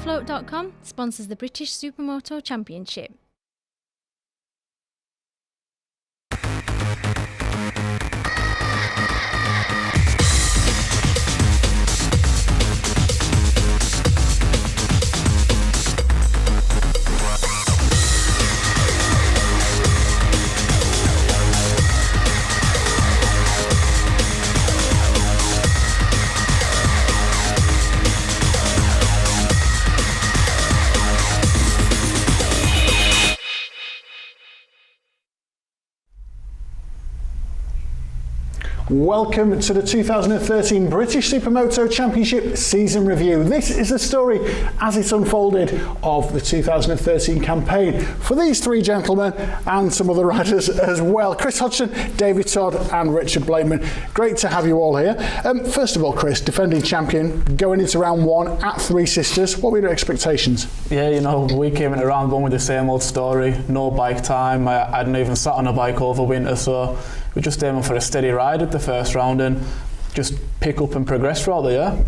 Autofloat.com sponsors the British Supermoto Championship. Welcome to the 2013 British Supermoto Championship season review. This is a story as it unfolded of the 2013 campaign for these three gentlemen and some other riders as well. Chris Hodgson, Davey, Todd and Richard Blakeman. Great to have you all here. First of all, Chris, defending champion, going into round one at Three Sisters. What were your expectations? Yeah, you know, we came into round one with the same old story. No bike time. I hadn't even sat on a bike over winter, so we're just aiming for a steady ride at the first round and just pick up and progress throughout the year.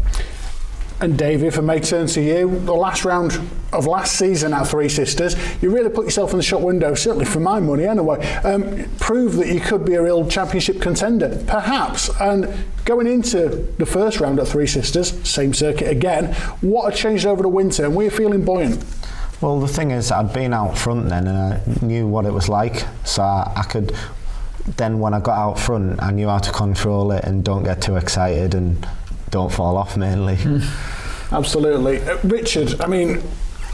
And Davey, if I may turn to you, the last round of last season at Three Sisters, you really put yourself in the shop window, certainly for my money anyway, proved that you could be a real championship contender, perhaps. And going into the first round at Three Sisters, same circuit again, what had changed over the winter and were you feeling buoyant? Well, the thing is, I'd been out front then and I knew what it was like, so I could. Then when I got out front, I knew how to control it and don't get too excited and don't fall off mainly. Absolutely. Richard, I mean,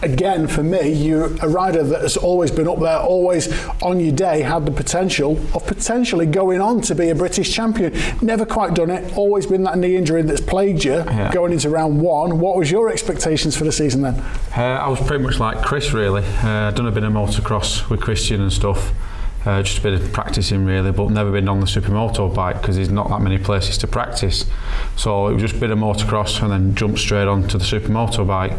again, for me, you're a rider that has always been up there, always on your day, had the potential of potentially going on to be a British champion. Never quite done it, always been that knee injury that's plagued you going into round one. What was your expectations for the season then? I was pretty much like Chris, really. I'd done a bit of motocross with Christian and stuff. Just a bit of practicing really, but never been on the Supermoto bike because there's not that many places to practice. So it was just a bit of motocross and then jumped straight on to the Supermoto bike.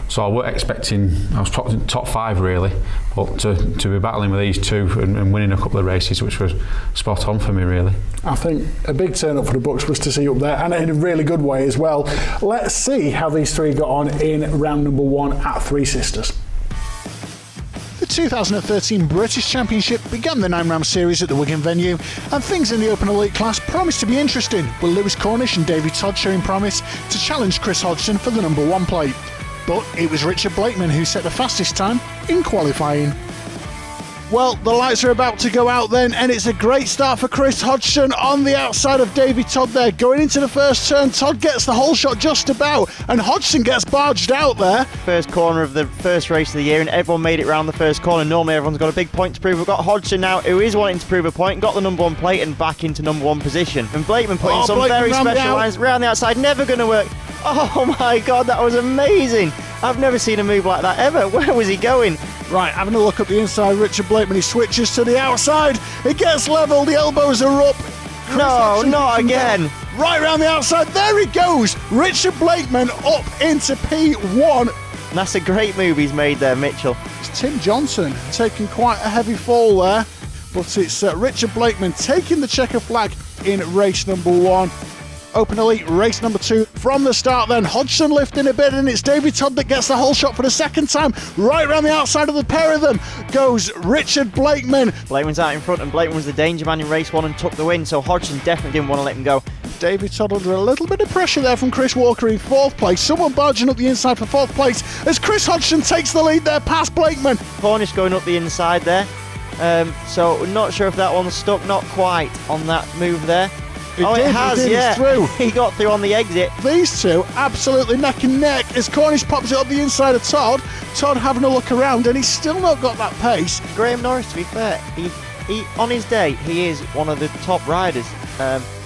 So I was expecting, I was top five really, but to be battling with these two and winning a couple of races, which was spot on for me really. I think a big turn up for the books was to see you up there, and in a really good way as well. Let's see how these three got on in round number one at Three Sisters. The 2013 British Championship began the 9-round series at the Wigan venue, and things in the Open Elite class promised to be interesting, with Lewis Cornish and Davey Todd showing promise to challenge Chris Hodgson for the number one plate. But it was Richard Blakeman who set the fastest time in qualifying. Well, the lights are about to go out then, and it's a great start for Chris Hodgson on the outside of Davey Todd there. Going into the first turn, Todd gets the whole shot just about, and Hodgson gets barged out there. First corner of the first race of the year, and everyone made it round the first corner. Normally everyone's got a big point to prove. We've got Hodgson now, who is wanting to prove a point, got the number one plate and back into number one position. And Blakeman putting some very special lines round the outside, never going to work. Oh my God, that was amazing. I've never seen a move like that ever. Where was he going? Right, having a look at the inside, Richard Blakeman, he switches to the outside. It gets level, the elbows are up. No, not again. Right round the outside, there he goes. Richard Blakeman up into P1. And that's a great move he's made there, Mitchell. It's Tim Johnson taking quite a heavy fall there, but it's Richard Blakeman taking the checker flag in race number one. Open Elite race number two from the start then. Hodgson lifting a bit, and it's Davey Todd that gets the whole shot for the second time. Right around the outside of the pair of them goes Richard Blakeman. Blakeman's out in front, and Blakeman was the danger man in race one and took the win, so Hodgson definitely didn't want to let him go. Davey Todd under a little bit of pressure there from Chris Walker in fourth place. Someone barging up the inside for fourth place as Chris Hodgson takes the lead there past Blakeman. Cornish going up the inside there, so not sure if that one's stuck, not quite on that move there. It has, yeah. Through. He got through on the exit. These two absolutely neck and neck as Cornish pops it up the inside of Todd. Todd having a look around, and he's still not got that pace. Graham Norris, to be fair, he on his day, he is one of the top riders.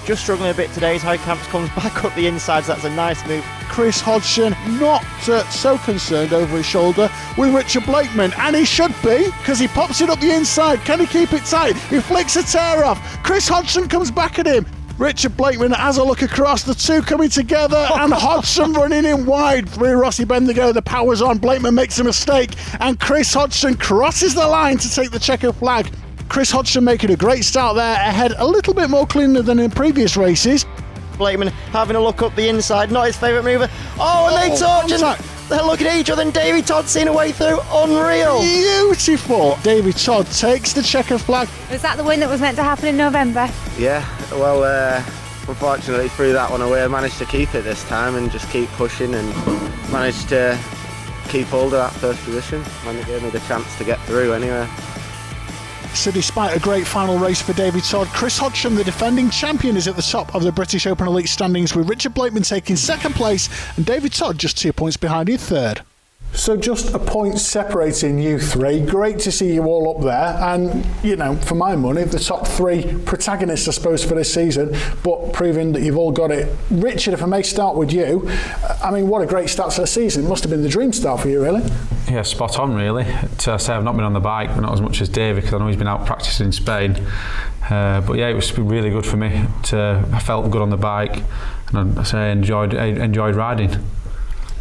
Just struggling a bit today as Harry Camps comes back up the inside, so that's a nice move. Chris Hodgson not so concerned over his shoulder with Richard Blakeman, and he should be, because he pops it up the inside. Can he keep it tight? He flicks a tear off. Chris Hodgson comes back at him. Richard Blakeman has a look across, the two coming together, and Hodgson running in wide through Rossi Bendigo. The power's on, Blakeman makes a mistake, and Chris Hodgson crosses the line to take the checker flag. Chris Hodgson making a great start there, ahead a little bit more cleaner than in previous races. Blakeman having a look up the inside, not his favourite mover. Oh, and they touch! They're looking at each other and Davey Todd seeing a way through. Unreal. Beautiful. Davey Todd takes the checkered flag. Was that the win that was meant to happen in November? Yeah, well, unfortunately threw that one away. I managed to keep it this time and just keep pushing and managed to keep hold of that first position, and it gave me the chance to get through anyway. So despite a great final race for Davey Todd, Chris Hodgson, the defending champion, is at the top of the British Open Elite standings, with Richard Blakeman taking second place and Davey Todd just 2 points behind in third. So just a point separating you three. Great to see you all up there, and you know, for my money, the top three protagonists, I suppose, for this season, but proving that you've all got it. Richard, if I may start with you, I mean, what a great start to the season. It must have been the dream start for you, really. Yeah, spot on, really. To say I've not been on the bike, but not as much as Davey, because I know he's been out practicing in Spain. But yeah, it was really good for me. I felt good on the bike, and I enjoyed riding.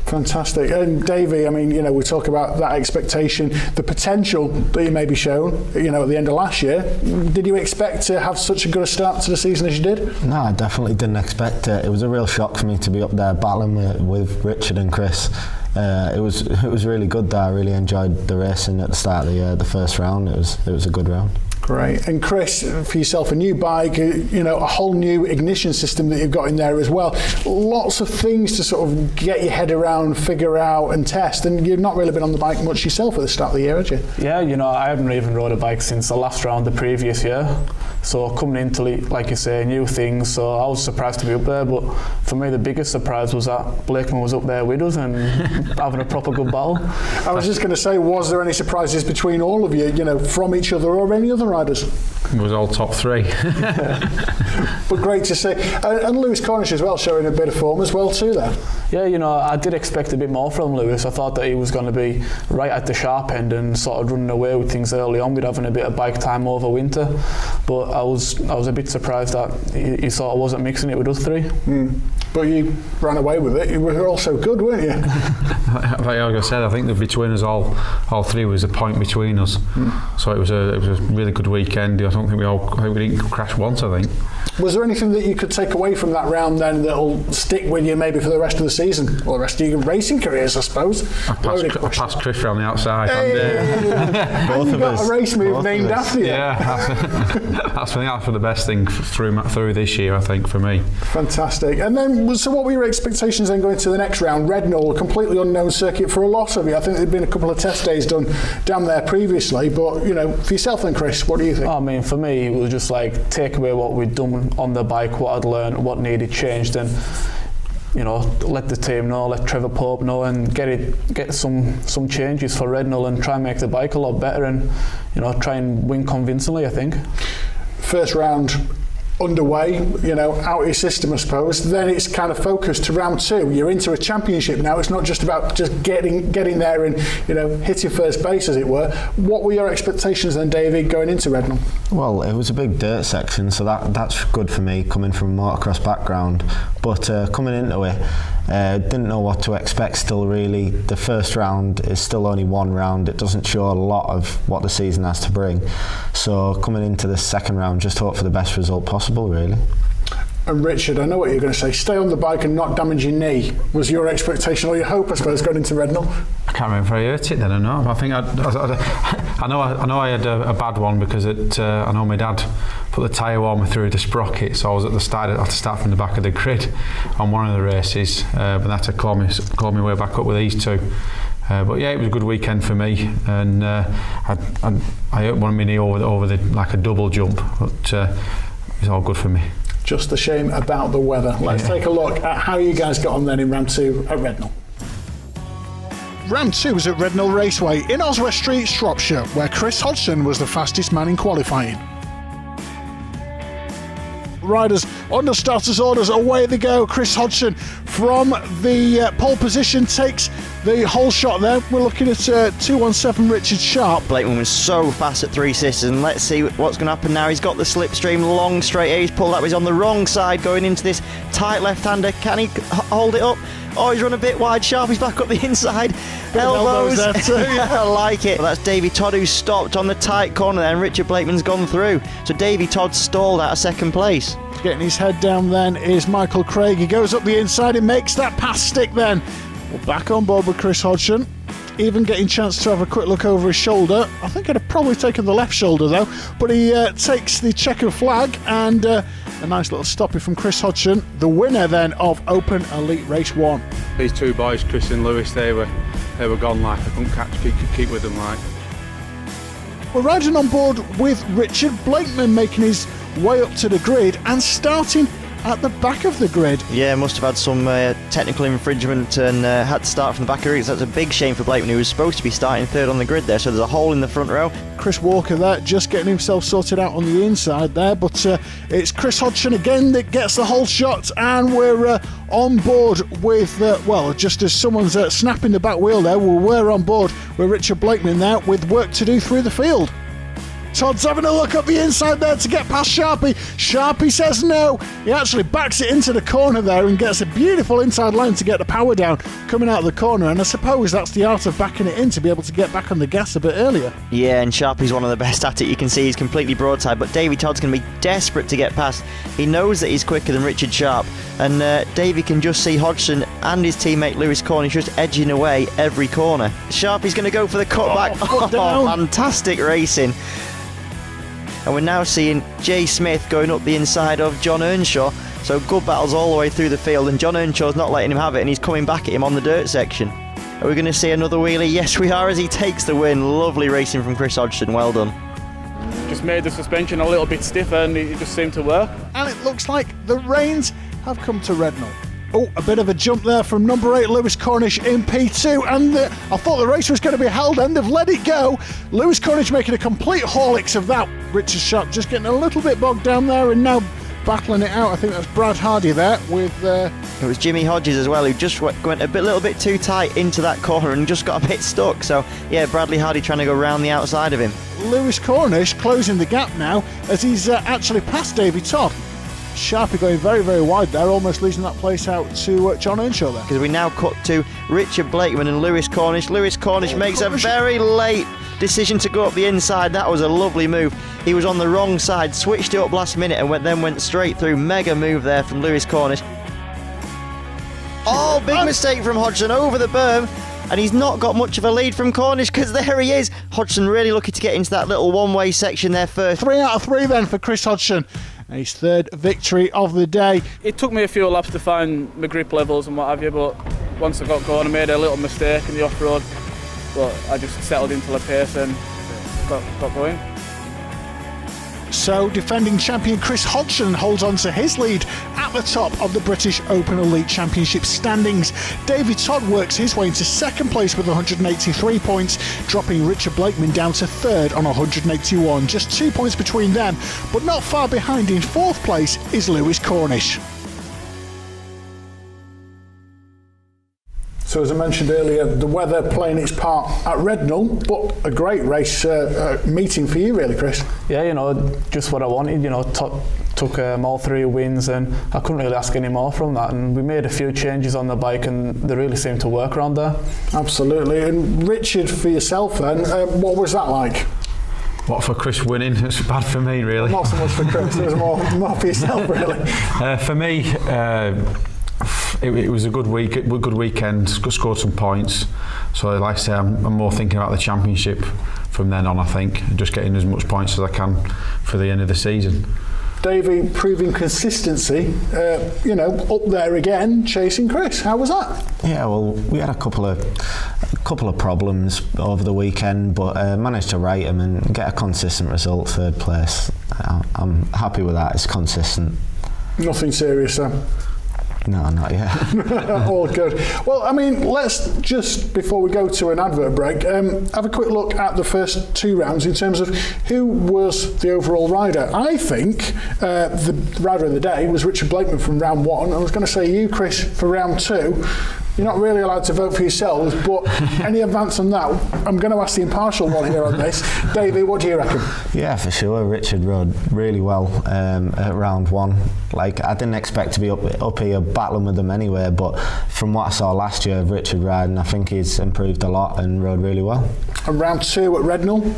Fantastic. And Davey, I mean, you know, we talk about that expectation, the potential that you may be shown, you know, at the end of last year. Did you expect to have such a good a start to the season as you did? No, I definitely didn't expect it. It was a real shock for me to be up there battling with Richard and Chris. It was really good there. I really enjoyed the racing at the start of the first round. It was a good round. Great. And Chris, for yourself, a new bike, you know, a whole new ignition system that you've got in there as well. Lots of things to sort of get your head around, figure out and test. And you've not really been on the bike much yourself at the start of the year, had you? Yeah, you know, I haven't even rode a bike since the last round the previous year. So coming into, like you say, new things, so I was surprised to be up there. But for me, the biggest surprise was that Blakeman was up there with us and having a proper good battle. I was just going to say, was there any surprises between all of you know, from each other or any other riders? It was all top three. But great to see. And Lewis Cornish as well, showing a bit of form as well too there. Yeah, you know, I did expect a bit more from Lewis. I thought that he was going to be right at the sharp end and sort of running away with things early on with having a bit of bike time over winter. But I was a bit surprised that he sort of wasn't mixing it with us three. But you ran away with it. You were all so good, weren't you? Like I said, I think that between us all three was a point between us. So it was a really good weekend. I think we didn't crash once, I think. Was there anything that you could take away from that round then that'll stick with you maybe for the rest of the season or the rest of your racing careers, I suppose? I passed Chris around the outside. Both of us. A race move named after you. Yeah, that's the best thing through this year, I think, for me. Fantastic. And then, so what were your expectations then going to the next round? Redknall, a completely unknown circuit for a lot of you. I think there'd been a couple of test days done down there previously, but you know, for yourself then, Chris, what do you think? I mean, for me, it was just like take away what we'd done on the bike, what I'd learned, what needed changed, and you know, let the team know, let Trevor Pope know, and get some changes for Redknall and try and make the bike a lot better, and you know, try and win convincingly, I think. First round underway, you know, out of your system, I suppose. Then it's kind of focused to round two. You're into a championship now. It's not just about just getting there and, you know, hitting first base, as it were. What were your expectations then, Davey, going into Redknall? Well, it was a big dirt section, so that's good for me coming from a motocross background. But coming into it, didn't know what to expect still, really. The first round is still only one round. It doesn't show a lot of what the season has to bring. So coming into the second round, just hope for the best result possible, really. And Richard, I know what you're going to say. Stay on the bike and not damage your knee was your expectation or your hope, I suppose, going into Redknall? I can't remember if I hurt it then or not. I think I know I had a bad one because I know my dad put the tyre warmer through the sprocket, so I was at the start. I had to start from the back of the grid on one of the races, but I had to claw my way back up with these two. But yeah, it was a good weekend for me, and I hurt one of my knee over the like a double jump, but it was all good for me. Just a shame about the weather. Let's take a look at how you guys got on then in round two at Redknall. Round two was at Redknall Raceway in Oswestry Street, Shropshire, where Chris Hodgson was the fastest man in qualifying. Riders under starters' orders, away they go. Chris Hodgson from the pole position takes the whole shot there. We're looking at 217 Richard Sharp. Blakeman was so fast at Three Sisters, and let's see what's going to happen now. He's got the slipstream long straight here. He's pulled that. He's on the wrong side going into this tight left-hander. Can he hold it up? Oh, he's run a bit wide. Sharp is back up the inside. Elbows there too. I like it. Well, that's Davey Todd who stopped on the tight corner there, and Richard Blakeman's gone through. So Davey Todd stalled out of second place. Getting his head down then is Michael Craig. He goes up the inside and makes that pass stick then. We're back on board with Chris Hodgson. Even getting a chance to have a quick look over his shoulder. I think I'd have probably taken the left shoulder though, but he takes the checkered flag, and a nice little stoppie from Chris Hodgson, the winner then of Open Elite Race 1. These two boys, Chris and Lewis, they were gone like. I couldn't keep with them like. We're riding on board with Richard Blakeman making his way up to the grid and starting at the back of the grid. Yeah, must have had some technical infringement and had to start from the back of the grid. So that's a big shame for Blakeman, who was supposed to be starting third on the grid there. So there's a hole in the front row. Chris Walker there, just getting himself sorted out on the inside there. But it's Chris Hodgson again that gets the whole shot, and we're on board with, just as someone's snapping the back wheel there, we're on board with Richard Blakeman there with work to do through the field. Todd's having a look up the inside there to get past Sharpie. Sharpie says no. He actually backs it into the corner there and gets a beautiful inside line to get the power down coming out of the corner. And I suppose that's the art of backing it in, to be able to get back on the gas a bit earlier. Yeah, and Sharpie's one of the best at it. You can see he's completely broadside, but Davey Todd's going to be desperate to get past. He knows that he's quicker than Richard Sharp, and Davey can just see Hodgson and his teammate Lewis Cornish just edging away every corner. Sharpie's going to go for the cutback. Fantastic racing. And we're now seeing Jay Smith going up the inside of John Earnshaw. So good battles all the way through the field, and John Earnshaw's not letting him have it, and he's coming back at him on the dirt section. Are we going to see another wheelie? Yes, we are, as he takes the win. Lovely racing from Chris Hodgson. Well done. Just made the suspension a little bit stiffer, and it just seemed to work. And it looks like the reins have come to Rednall. Oh, a bit of a jump there from number 8, Lewis Cornish in P2, and I thought the race was going to be held, and they've let it go. Lewis Cornish making a complete haulix of that. Richard Sharp just getting a little bit bogged down there, and now battling it out. I think that's Brad Hardy there with... It was Jimmy Hodges as well, who just went a little bit too tight into that corner and just got a bit stuck. So, yeah, Bradley Hardy trying to go round the outside of him. Lewis Cornish closing the gap now as he's actually passed Davey Todd. Sharpie going very, very wide there, almost losing that place out to John Earnshaw there. Because we now cut to Richard Blakeman and Lewis Cornish. Lewis Cornish makes a very late decision to go up the inside. That was a lovely move. He was on the wrong side, switched it up last minute, and then went straight through. Mega move there from Lewis Cornish. Oh, big mistake from Hodgson over the berm. And he's not got much of a lead from Cornish, because there he is. Hodgson really lucky to get into that little one-way section there first. 3 out of 3 then for Chris Hodgson. His third victory of the day. It took me a few laps to find my grip levels and what have you, but once I got going, I made a little mistake in the off-road, but I just settled into the pace and got going. So defending champion Chris Hodgson holds on to his lead at the top of the British Open Elite Championship standings. Davey Todd works his way into second place with 183 points, dropping Richard Blakeman down to third on 181. Just 2 points between them, but not far behind in fourth place is Lewis Cornish. So as I mentioned earlier, the weather playing its part at Rednall, but a great race meeting for you really, Chris. Yeah, just what I wanted, took all 3 wins, and I couldn't really ask any more from that, and we made a few changes on the bike and they really seemed to work around there. Absolutely. And Richard, for yourself then, what was that like? What, for Chris winning? It's bad for me really. Not so much for Chris, it was more for yourself really. For me, it was a good weekend, scored some points. So like I say, I'm more thinking about the championship from then on, I think, and just getting as much points as I can for the end of the season. Davey proving consistency, up there again, chasing Chris. How was that? Yeah, well, we had a couple of problems over the weekend, but managed to right them and get a consistent result, third place. I'm happy with that. It's consistent. Nothing serious, then? No, not yet. All good. Well, I mean, let's just, before we go to an advert break, have a quick look at the first 2 rounds in terms of who was the overall rider. I think the rider of the day was Richard Blakeman from round 1. I was going to say you, Chris, for round 2. You're not really allowed to vote for yourselves, but any advance on that? I'm going to ask the impartial one here on this. Davey, what do you reckon? Yeah, for sure. Richard rode really well at round 1. Like, I didn't expect to be up here battling with them anyway, but from what I saw last year of Richard riding, I think he's improved a lot and rode really well. And round 2 at Rednall?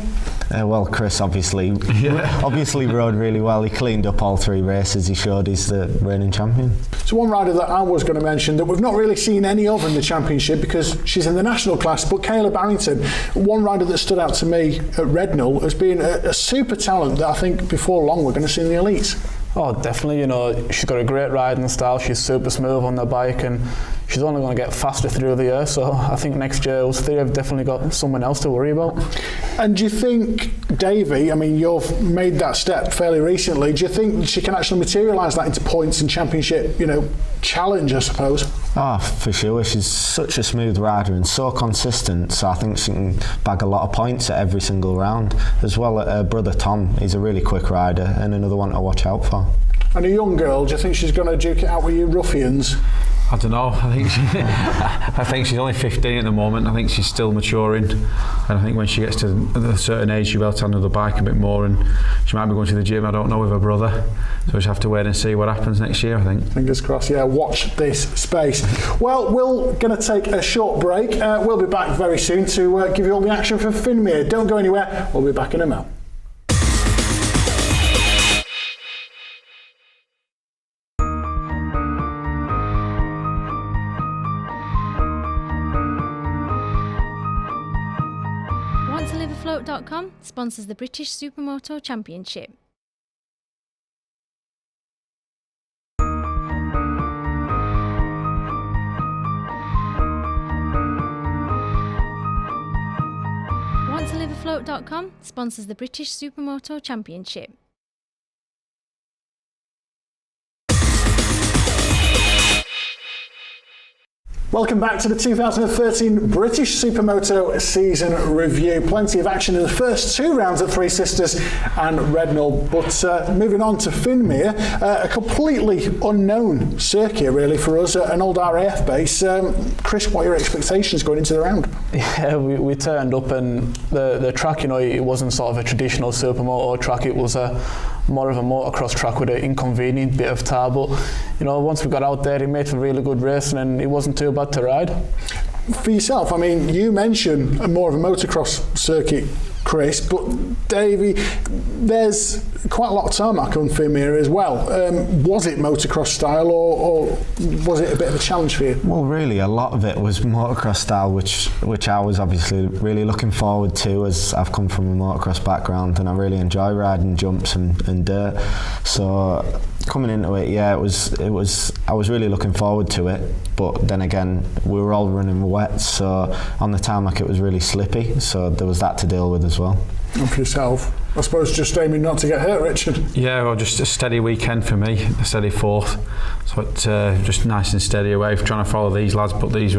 Well, Chris obviously rode really well. He cleaned up all 3 races. He showed he's the reigning champion. So one rider that I was going to mention that we've not really seen any of in the championship because she's in the national class, but Kayla Barrington, one rider that stood out to me at Redknapp as being a super talent that I think before long we're going to see in the elites. Oh, definitely. You know, she's got a great riding style. She's super smooth on the bike, and she's only going to get faster through the year. So I think next year us 3 have definitely got someone else to worry about. And do you think, Davey, I mean, you've made that step fairly recently. Do you think she can actually materialise that into points and championship, challenge, I suppose? Oh, for sure. She's such a smooth rider and so consistent. So I think she can bag a lot of points at every single round. As well, her brother Tom, he's a really quick rider and another one to watch out for. And a young girl, do you think she's going to duke it out with you ruffians? I don't know. I think she's only 15 at the moment. I think she's still maturing, and I think when she gets to a certain age, she'll be able to handle the bike a bit more, and she might be going to the gym. I don't know, with her brother. So we just have to wait and see what happens next year, I think. Fingers crossed. Yeah, watch this space. Well, we're going to take a short break. We'll be back very soon to give you all the action for Finmere. Don't go anywhere. We'll be back in a moment. Float.com sponsors the British Supermoto Championship. WantToLiveAfloat.com sponsors the British Supermoto Championship. Welcome back to the 2013 British Supermoto season review. Plenty of action in the first 2 rounds at Three Sisters and Redknapp, but moving on to Finmere, a completely unknown circuit really for us, an old RAF base. Chris, what are your expectations going into the round? Yeah, we turned up and the track, it wasn't sort of a traditional supermoto track. It was more of a motocross track with an inconvenient bit of tar, but once we got out there, it made for really good racing and it wasn't too bad to ride. For yourself, I mean, you mentioned more of a motocross circuit, Chris, but Davey, there's quite a lot of tarmac on Finmere as well. Was it motocross style or was it a bit of a challenge for you? Well, really, a lot of it was motocross style, which I was obviously really looking forward to, as I've come from a motocross background and I really enjoy riding jumps and dirt. So coming into it, I was really looking forward to it, but then again, we were all running wet, so on the tarmac it was really slippy, so there was that to deal with as well. And for yourself, I suppose just aiming not to get hurt, Richard. Yeah, well, just a steady weekend for me, a steady 4th. So it, just nice and steady away, trying to follow these lads, but they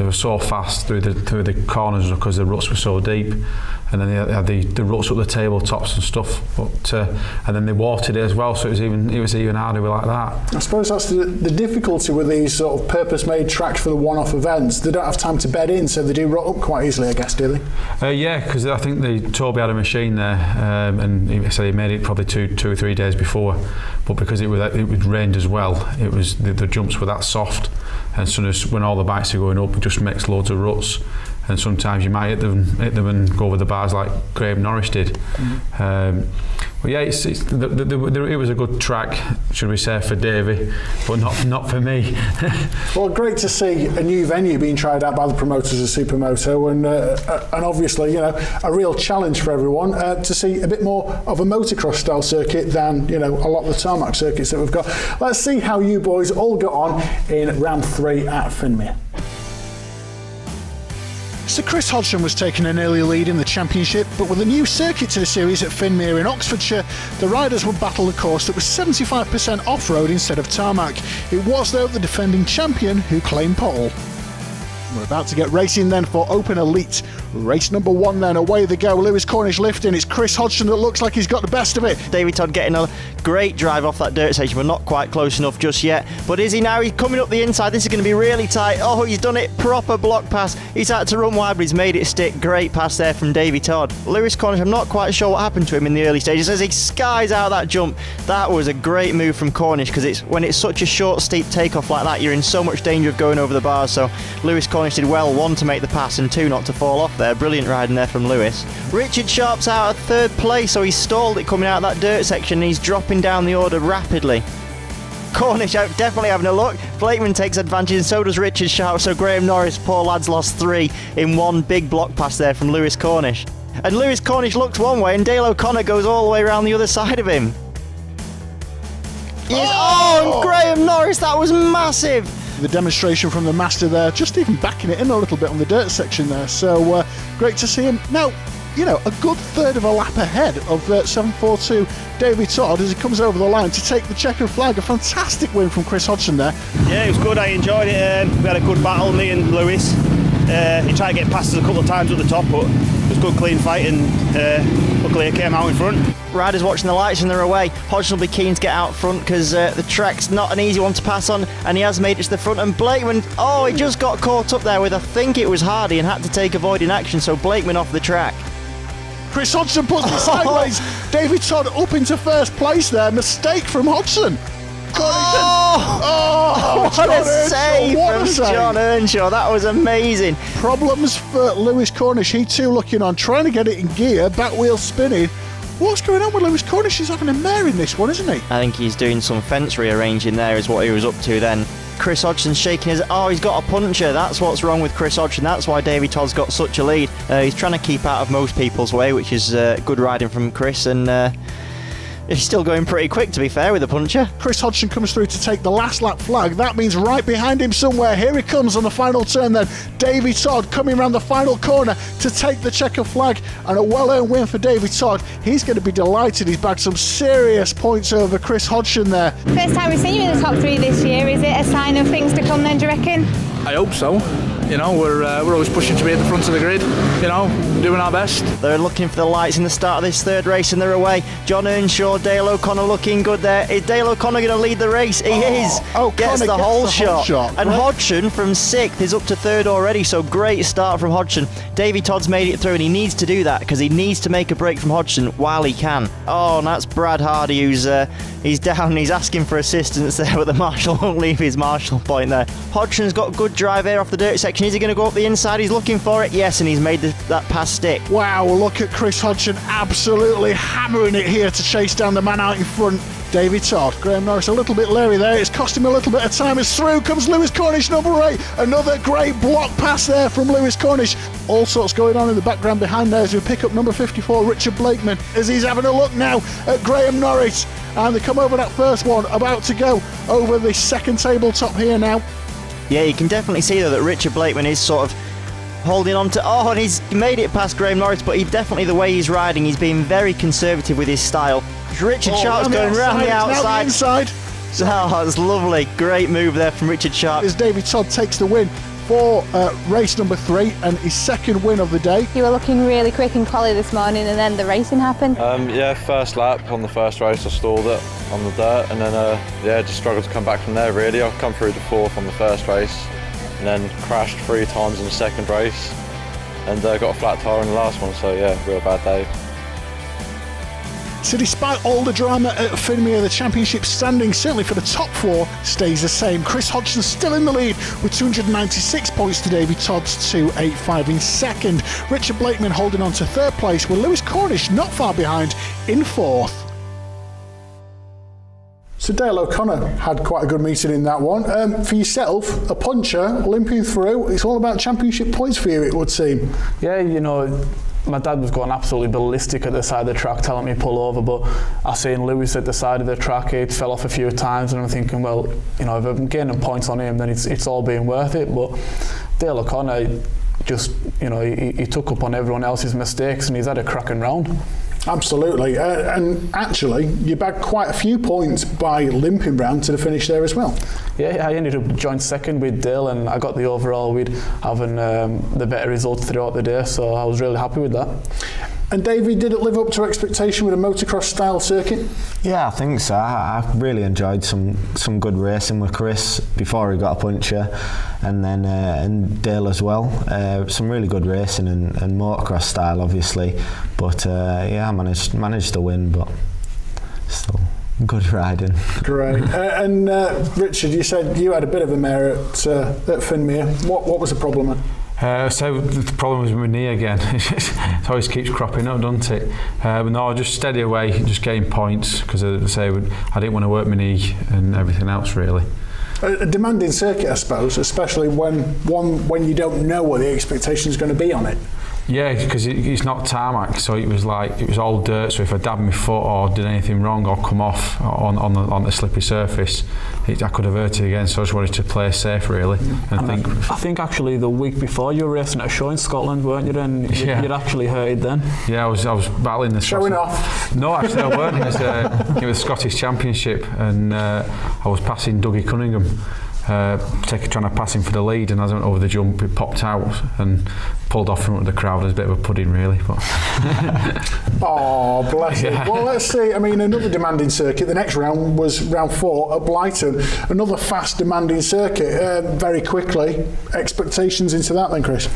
were so fast through the corners because the ruts were so deep, and then they had the ruts up the tabletops and stuff. But and then they watered it as well, so it was even harder like that. I suppose that's the difficulty with these sort of purpose-made tracks for the one-off events. They don't have time to bed in, so they do rot up quite easily, I guess, do they? Yeah, because I think Toby had a machine there, and he said he made it probably two or 3 days before, but because it rained as well, it was the jumps were that soft, and so when all the bikes are going up, it just makes loads of ruts, and sometimes you might hit them and go over the bars like Graham Norris did. Mm-hmm. But yeah, it was a good track, should we say, for Davey, but not for me. Well, great to see a new venue being tried out by the promoters of Supermoto, and obviously, a real challenge for everyone to see a bit more of a motocross style circuit than a lot of the tarmac circuits that we've got. Let's see how you boys all got on in round 3 at Finmere. So Chris Hodgson was taking an early lead in the championship, but with a new circuit to the series at Finmere in Oxfordshire, the riders would battle a course that was 75% off-road instead of tarmac. It was, though, the defending champion who claimed pole. We're about to get racing then for Open Elite. Race number 1 then, away they go. Lewis Cornish lifting. It's Chris Hodgson that looks like he's got the best of it. Davey Todd getting a great drive off that dirt section, but not quite close enough just yet. But is he now? He's coming up the inside. This is going to be really tight. Oh, he's done it. Proper block pass. He's had to run wide, but he's made it stick. Great pass there from Davey Todd. Lewis Cornish, I'm not quite sure what happened to him in the early stages as he skies out that jump. That was a great move from Cornish, because when it's such a short, steep takeoff like that, you're in so much danger of going over the bars. So Lewis Cornish did well, 1, to make the pass, and 2, not to fall off. there. Brilliant riding there from Lewis. Richard Sharp's out of third place, so he's stalled it coming out of that dirt section and he's dropping down the order rapidly. Cornish out, definitely having a look. Blakeman takes advantage and so does Richard Sharp, so Graham Norris, poor lad's lost 3 in one big block pass there from Lewis Cornish. And Lewis Cornish looks one way and Dale O'Connor goes all the way around the other side of him. And Graham Norris, that was massive! The demonstration from the master there, just even backing it in a little bit on the dirt section there, so great to see him. Now, you know, a good third of a lap ahead of 742 Davey Todd as he comes over the line to take the checkered flag. A fantastic win from Chris Hodgson there. Yeah, it was good, I enjoyed it. We had a good battle, me and Lewis. He tried to get past us a couple of times at the top, but it was a good clean fight and luckily he came out in front. Riders watching the lights and they're away. Hodgson will be keen to get out front because the track's not an easy one to pass on, and he has made it to the front. And Blakeman, he just got caught up there with, I think it was Hardy, and had to take avoiding action, so Blakeman off the track. Chris Hodgson puts it sideways. Davey Todd up into first place there. Mistake from Hodgson. What a save from John Earnshaw. That was amazing. Problems for Lewis Cornish. He too looking on, trying to get it in gear, back wheel spinning. What's going on with Lewis Cornish? He's having a mare in this one, isn't he? I think he's doing some fence rearranging there is what he was up to then. Chris Hodgson's shaking his... he's got a puncher. That's what's wrong with Chris Hodgson. That's why Davey Todd's got such a lead. He's trying to keep out of most people's way, which is good riding from Chris, and he's still going pretty quick, to be fair, with the puncher. Chris Hodgson comes through to take the last lap flag. That means right behind him somewhere. Here he comes on the final turn then. Davey Todd coming around the final corner to take the checker flag, and a well-earned win for Davey Todd. He's going to be delighted. He's bagged some serious points over Chris Hodgson there. First time we've seen you in the top 3 this year. Is it a sign of things to come then, do you reckon? I hope so. You know, we're always pushing to be at the front of the grid, you know, doing our best. They're looking for the lights in the start of this third race and they're away. John Earnshaw, Dale O'Connor looking good there. Is Dale O'Connor going to lead the race? He is. Gets the whole shot. And Hodgson from 6th is up to 3rd already, so great start from Hodgson. Davey Todd's made it through and he needs to do that because he needs to make a break from Hodgson while he can. And that's Brad Hardy who's he's down, he's asking for assistance there, but the marshal won't leave his marshal point there. Hodgson's got good drive here off the dirt section. Is he going to go up the inside? He's looking for it. Yes, and he's made that pass stick. Wow, look at Chris Hodgson absolutely hammering it here to chase down the man out in front, Davey Todd. Graham Norris a little bit leery there. It's cost him a little bit of time. As through comes Lewis Cornish, number 8. Another great block pass there from Lewis Cornish. All sorts going on in the background behind there as we pick up number 54, Richard Blakeman, as he's having a look now at Graham Norris. And they come over that first one, about to go over the second tabletop here now. Yeah, you can definitely see though that Richard Blakeman is sort of holding on to... and he's made it past Graham Norris, but he definitely, the way he's riding, he's being very conservative with his style. Richard Sharp's going round the outside. That's lovely. Great move there from Richard Sharp. As Davey Todd takes the win for race number 3 and his second win of the day. You were looking really quick and quali this morning and then the racing happened. Yeah, first lap on the first race I stalled it on the dirt and then just struggled to come back from there really. I've come through to 4th on the first race and then crashed 3 times in the second race and got a flat tyre in the last one, so yeah, real bad day. So despite all the drama at Finmere, the championship standing, certainly for the top 4, stays the same. Chris Hodgson still in the lead with 296 points to Davey Todd's 285 in second. Richard Blakeman holding on to 3rd place, with Lewis Cornish not far behind in 4th. So Dale O'Connor had quite a good meeting in that one. For yourself, a puncher, limping through, it's all about championship points for you, it would seem. Yeah, you know, my dad was going absolutely ballistic at the side of the track telling me pull over, but I seen Lewis at the side of the track, it fell off a few times and I'm thinking, well, you know, if I'm gaining points on him then it's all being worth it. But Dale O'Connor just, you know, he took up on everyone else's mistakes and he's had a cracking round. Absolutely, and actually you bagged quite a few points by limping round to the finish there as well. Yeah, I ended up joint second with Dale and I got the overall with having the better results throughout the day, so I was really happy with that. And Davey, did it live up to expectation with a motocross style circuit? Yeah, I think so. I really enjoyed some good racing with Chris before he got a puncture, and then and Dale as well. Some really good racing and motocross style, obviously. But yeah, I managed to win, but still good riding. Great. And Richard, you said you had a bit of a mare at Finmere. What was the problem? So the problem was with my knee again. It always keeps cropping up, doesn't it? But no, just steady away, just getting points, because I didn't want to work my knee and everything else really. A demanding circuit, I suppose, especially when you don't know what the expectation is going to be on it. Yeah, because it's not tarmac, so it was all dirt. So if I dabbed my foot or did anything wrong or come off on the slippery surface, I could have hurt it again. So I just wanted to play safe, really. I think actually the week before you were racing at a show in Scotland, weren't you? And you'd actually hurted then. Yeah, I was battling the showing off. No, actually I weren't. It was the Scottish Championship, and I was passing Dougie Cunningham. Trying to pass him for the lead, and as I went over the jump, it popped out and pulled off front of the crowd. It was a bit of a pudding, really. But oh, bless you. Well, let's see. I mean, another demanding circuit. The next round was round 4 at Blyton. Another fast, demanding circuit. Very quickly, expectations into that then, Chris?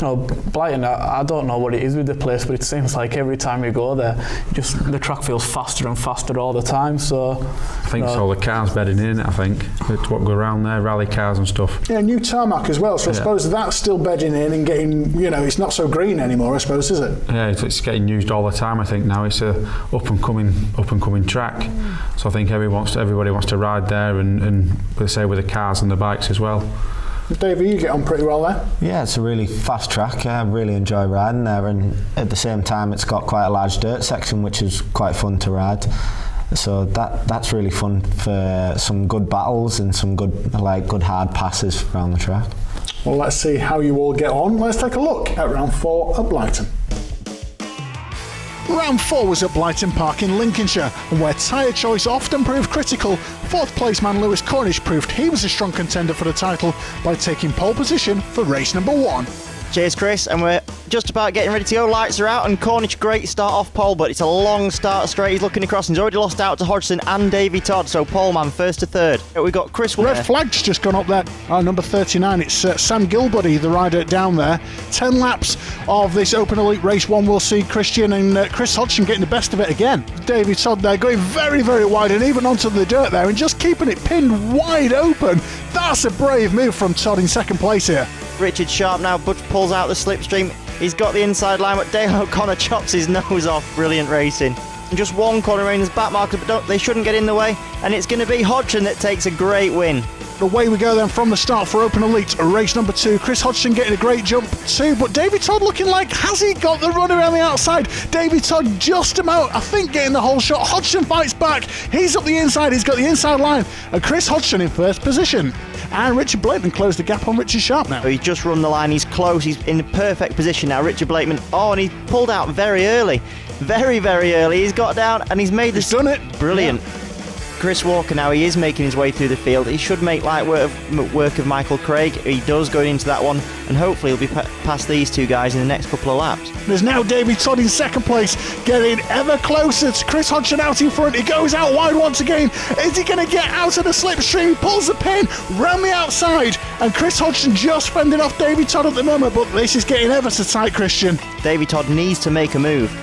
No, Blyton, I don't know what it is with the place, but it seems like every time we go there, the track feels faster and faster all the time. So I think so. The cars bedding in it, I think. What go around there, rally cars and stuff. Yeah, new tarmac as well. So I suppose that's still bedding in and getting, it's not so green anymore, I suppose, is it? Yeah, it's getting used all the time. I think now it's a up and coming track. So I think everybody wants to ride there, and say with the cars and the bikes as well. Davey, you get on pretty well there. Yeah, it's a really fast track. I really enjoy riding there, and at the same time it's got quite a large dirt section, which is quite fun to ride. So that's really fun for some good battles and some good hard passes around the track. Well, let's see how you all get on. Let's take a look at round 4 at Blyton. Round 4 was at Blyton Park in Lincolnshire, and where tyre choice often proved critical, 4th place man Lewis Cornish proved he was a strong contender for the title by taking pole position for race number 1. Cheers, Chris, and we're just about getting ready to go. Lights are out, and Cornish, great start off pole, but it's a long start straight. He's looking across, and he's already lost out to Hodgson and Davey Todd, so pole man first to third. We've got Chris. Red flag's just gone up there. Number 39, it's Sam Gilbody, the rider down there. 10 laps of this Open Elite Race 1. We'll see Christian and Chris Hodgson getting the best of it again. Davey Todd there going very, very wide and even onto the dirt there and just keeping it pinned wide open. That's a brave move from Todd in second place here. Richard Sharp now pulls out the slipstream. He's got the inside line, but Dale O'Connor chops his nose off. Brilliant racing. And just one corner remains back marker, but they shouldn't get in the way. And it's going to be Hodgson that takes a great win. Away we go then from the start for Open Elite, race number 2. Chris Hodgson getting a great jump too, but Davey Todd looking like, has he got the run around the outside? Davey Todd just about, I think, getting the whole shot. Hodgson fights back. He's up the inside. He's got the inside line. And Chris Hodgson in first position. And Richard Blakeman closed the gap on Richard Sharp now. He's just run the line. He's close. He's in the perfect position now. Richard Blakeman. Oh, and he pulled out very early. Very, very early. He's got down and he's made this. He's done it. Brilliant. Yeah. Chris Walker now, he is making his way through the field. He should make light work of Michael Craig. He does going into that one, and hopefully he'll be past these two guys in the next couple of laps. There's now Davey Todd in second place, getting ever closer to Chris Hodgson out in front. He goes out wide once again. Is he going to get out of the slipstream? He pulls the pin round the outside, and Chris Hodgson just fending off Davey Todd at the moment, but this is getting ever so tight, Christian. Davey Todd needs to make a move.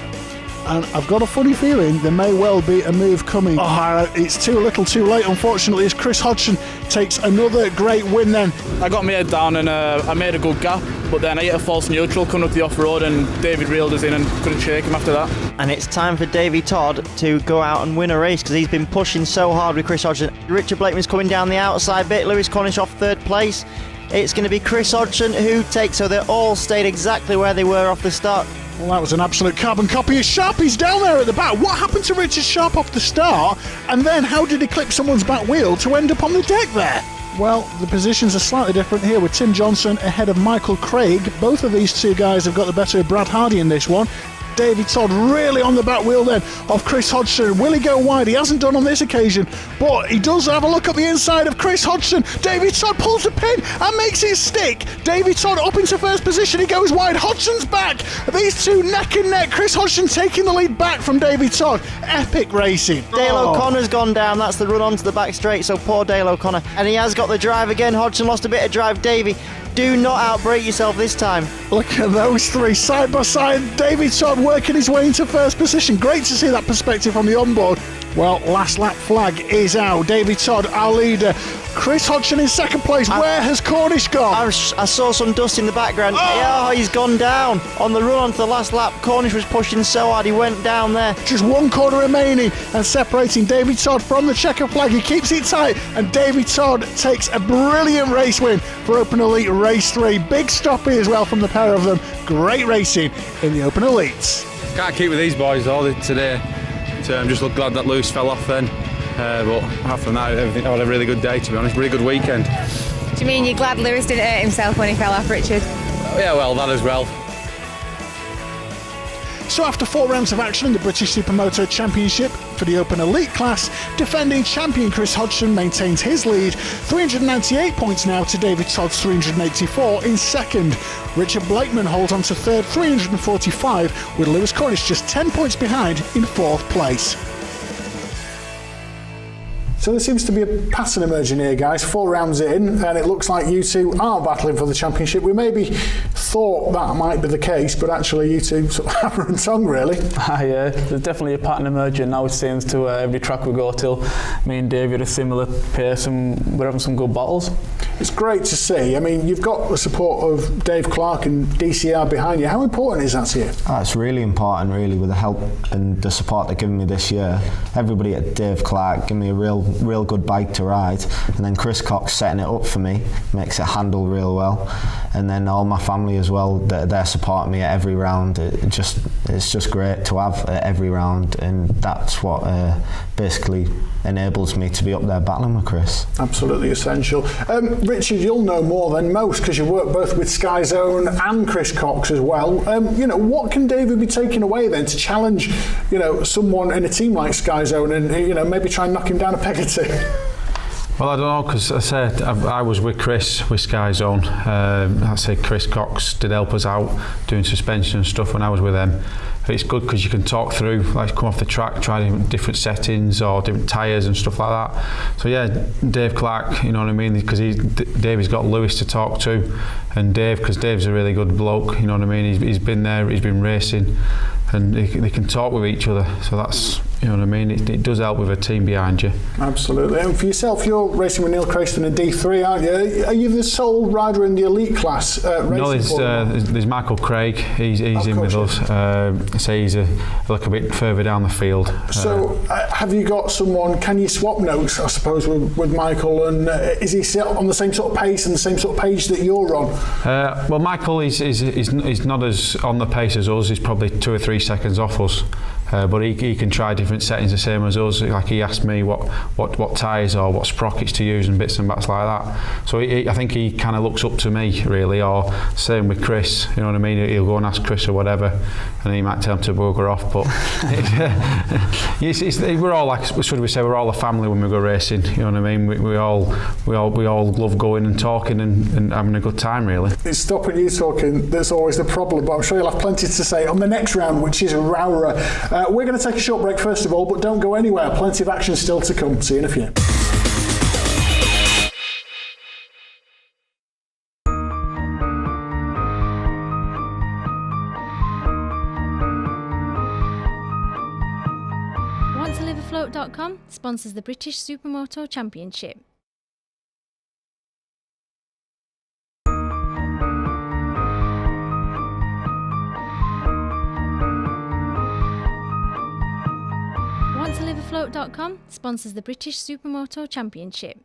And I've got a funny feeling there may well be a move coming. It's too little too late, unfortunately, as Chris Hodgson takes another great win then. I got my head down and I made a good gap, but then I hit a false neutral coming up the off-road and David reeled us in and couldn't shake him after that. And it's time for Davey Todd to go out and win a race because he's been pushing so hard with Chris Hodgson. Richard Blakeman's coming down the outside bit, Lewis Cornish off third place. It's going to be Chris Hodgson who takes, so they're all stayed exactly where they were off the start. Well, that was an absolute carbon copy of Sharp. He's down there at the back. What happened to Richard Sharp off the start? And then how did he clip someone's back wheel to end up on the deck there? Well, the positions are slightly different here with Tim Johnson ahead of Michael Craig. Both of these two guys have got the better of Brad Hardy in this one. Davey Todd really on the back wheel then of Chris Hodgson. Will he go wide? He hasn't done on this occasion, but he does have a look at the inside of Chris Hodgson. Davey Todd pulls the pin and makes it stick. Davey Todd up into first position. He goes wide. Hodgson's back. These two neck and neck. Chris Hodgson taking the lead back from Davey Todd. Epic racing. Dale O'Connor's gone down. That's the run onto the back straight, so poor Dale O'Connor. And he has got the drive again. Hodgson lost a bit of drive. Davey, do not outbrake yourself this time. Look at those three side by side. Davey Todd working his way into first position. Great to see that perspective on the onboard. Well, last lap flag is out. Davey, Todd, our leader. Chris Hodgson in second place. Where has Cornish gone? I saw some dust in the background. Oh, he's gone down. On the run onto the last lap, Cornish was pushing so hard he went down there. Just one corner remaining and separating Davey Todd from the checker flag. He keeps it tight and Davey Todd takes a brilliant race win for Open Elite Race 3. Big stop here as well from the pair of them. Great racing in the Open Elites. Can't keep with these boys all today. So I'm just glad that Lewis fell off then. But apart from that, everything, I had a really good day, to be honest. Really good weekend. Do you mean you're glad Lewis didn't hurt himself when he fell off, Richard? Yeah, well, that as well. So after 4 rounds of action in the British Supermoto Championship for the Open Elite class, defending champion Chris Hodgson maintains his lead, 398 points now to David Todd's 384 in second. Richard Blakeman holds on to third, 345, with Lewis Cornish just 10 points behind in fourth place. So there seems to be a pattern emerging here, guys. 4 rounds in, and it looks like you two are battling for the championship. We maybe thought that might be the case, but actually you two sort of hammer and tongue, really. Yeah, there's definitely a pattern emerging now, it seems, to every track we go to. Me and Davey are a similar pace, and we're having some good battles. It's great to see. I mean, you've got the support of Dave Clark and DCR behind you. How important is that to you? It's really important, really, with the help and the support they've given me this year. Everybody at Dave Clark gave me a real good bike to ride, and then Chris Cox setting it up for me, makes it handle real well, and then all my family as well, they're supporting me at every round. It's just great to have at every round, and that's what basically enables me to be up there battling with Chris. Absolutely essential. Richard, you'll know more than most because you work both with Sky Zone and Chris Cox as well. What can David be taking away then to challenge, someone in a team like Sky Zone and, maybe try and knock him down a peg or two? Well, I don't know, because I said I was with Chris with Sky Zone. I said Chris Cox did help us out doing suspension and stuff when I was with them. It's good because you can talk through, like come off the track, try different settings or different tyres and stuff like that. So yeah, Dave Clark, you know what I mean, because Dave's got Lewis to talk to, and because Dave's a really good bloke, you know what I mean. He's been there, he's been racing, and they can talk with each other. So that's, you know what I mean, it does help with a team behind you. Absolutely. And for yourself, you're racing with Neil Crayston in D3, aren't you? Are you the sole rider in the elite class racing? No, there's Michael Craig. He's in with us. So he's a little bit further down the field. So have you got someone, can you swap notes, I suppose, with Michael, and is he still on the same sort of pace and the same sort of page that you're on? Well, Michael is not as on the pace as us. He's probably 2 or 3 seconds off us. But he can try different settings the same as us. Like he asked me what tyres or what sprockets to use and bits and bats like that. So I think he kind of looks up to me really, or same with Chris. You know what I mean? He'll go and ask Chris or whatever, and he might tell him to bugger off. But we're all like, should we say, we're all a family when we go racing. You know what I mean? We all love going and talking and having a good time really. It's stopping you talking that's always the problem. But I'm sure you'll have plenty to say on the next round, which is Rowra. We're going to take a short break first of all, but don't go anywhere. Plenty of action still to come. See you in a few. WantToLiveAfloat.com sponsors the British Supermoto Championship. WantToLiveAfloat.com sponsors the British Supermoto Championship.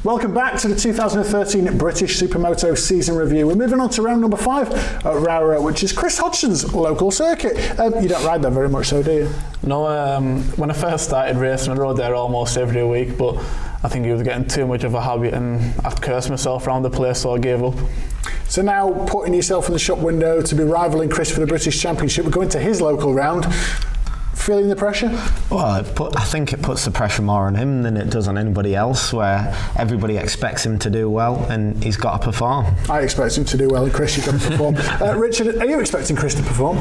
Welcome back to the 2013 British Supermoto season review. We're moving on to round number 5 at Rowra, which is Chris Hodgson's local circuit. You don't ride there very much, so do you? No, when I first started racing, I rode there almost every week, but I think it was getting too much of a habit and I'd cursed myself around the place, so I gave up. So now, putting yourself in the shop window to be rivaling Chris for the British Championship, we're going to his local round. Feeling the pressure? Well, I think it puts the pressure more on him than it does on anybody else, where everybody expects him to do well and he's got to perform. I expect him to do well, and Chris, you've got to perform. Richard, are you expecting Chris to perform?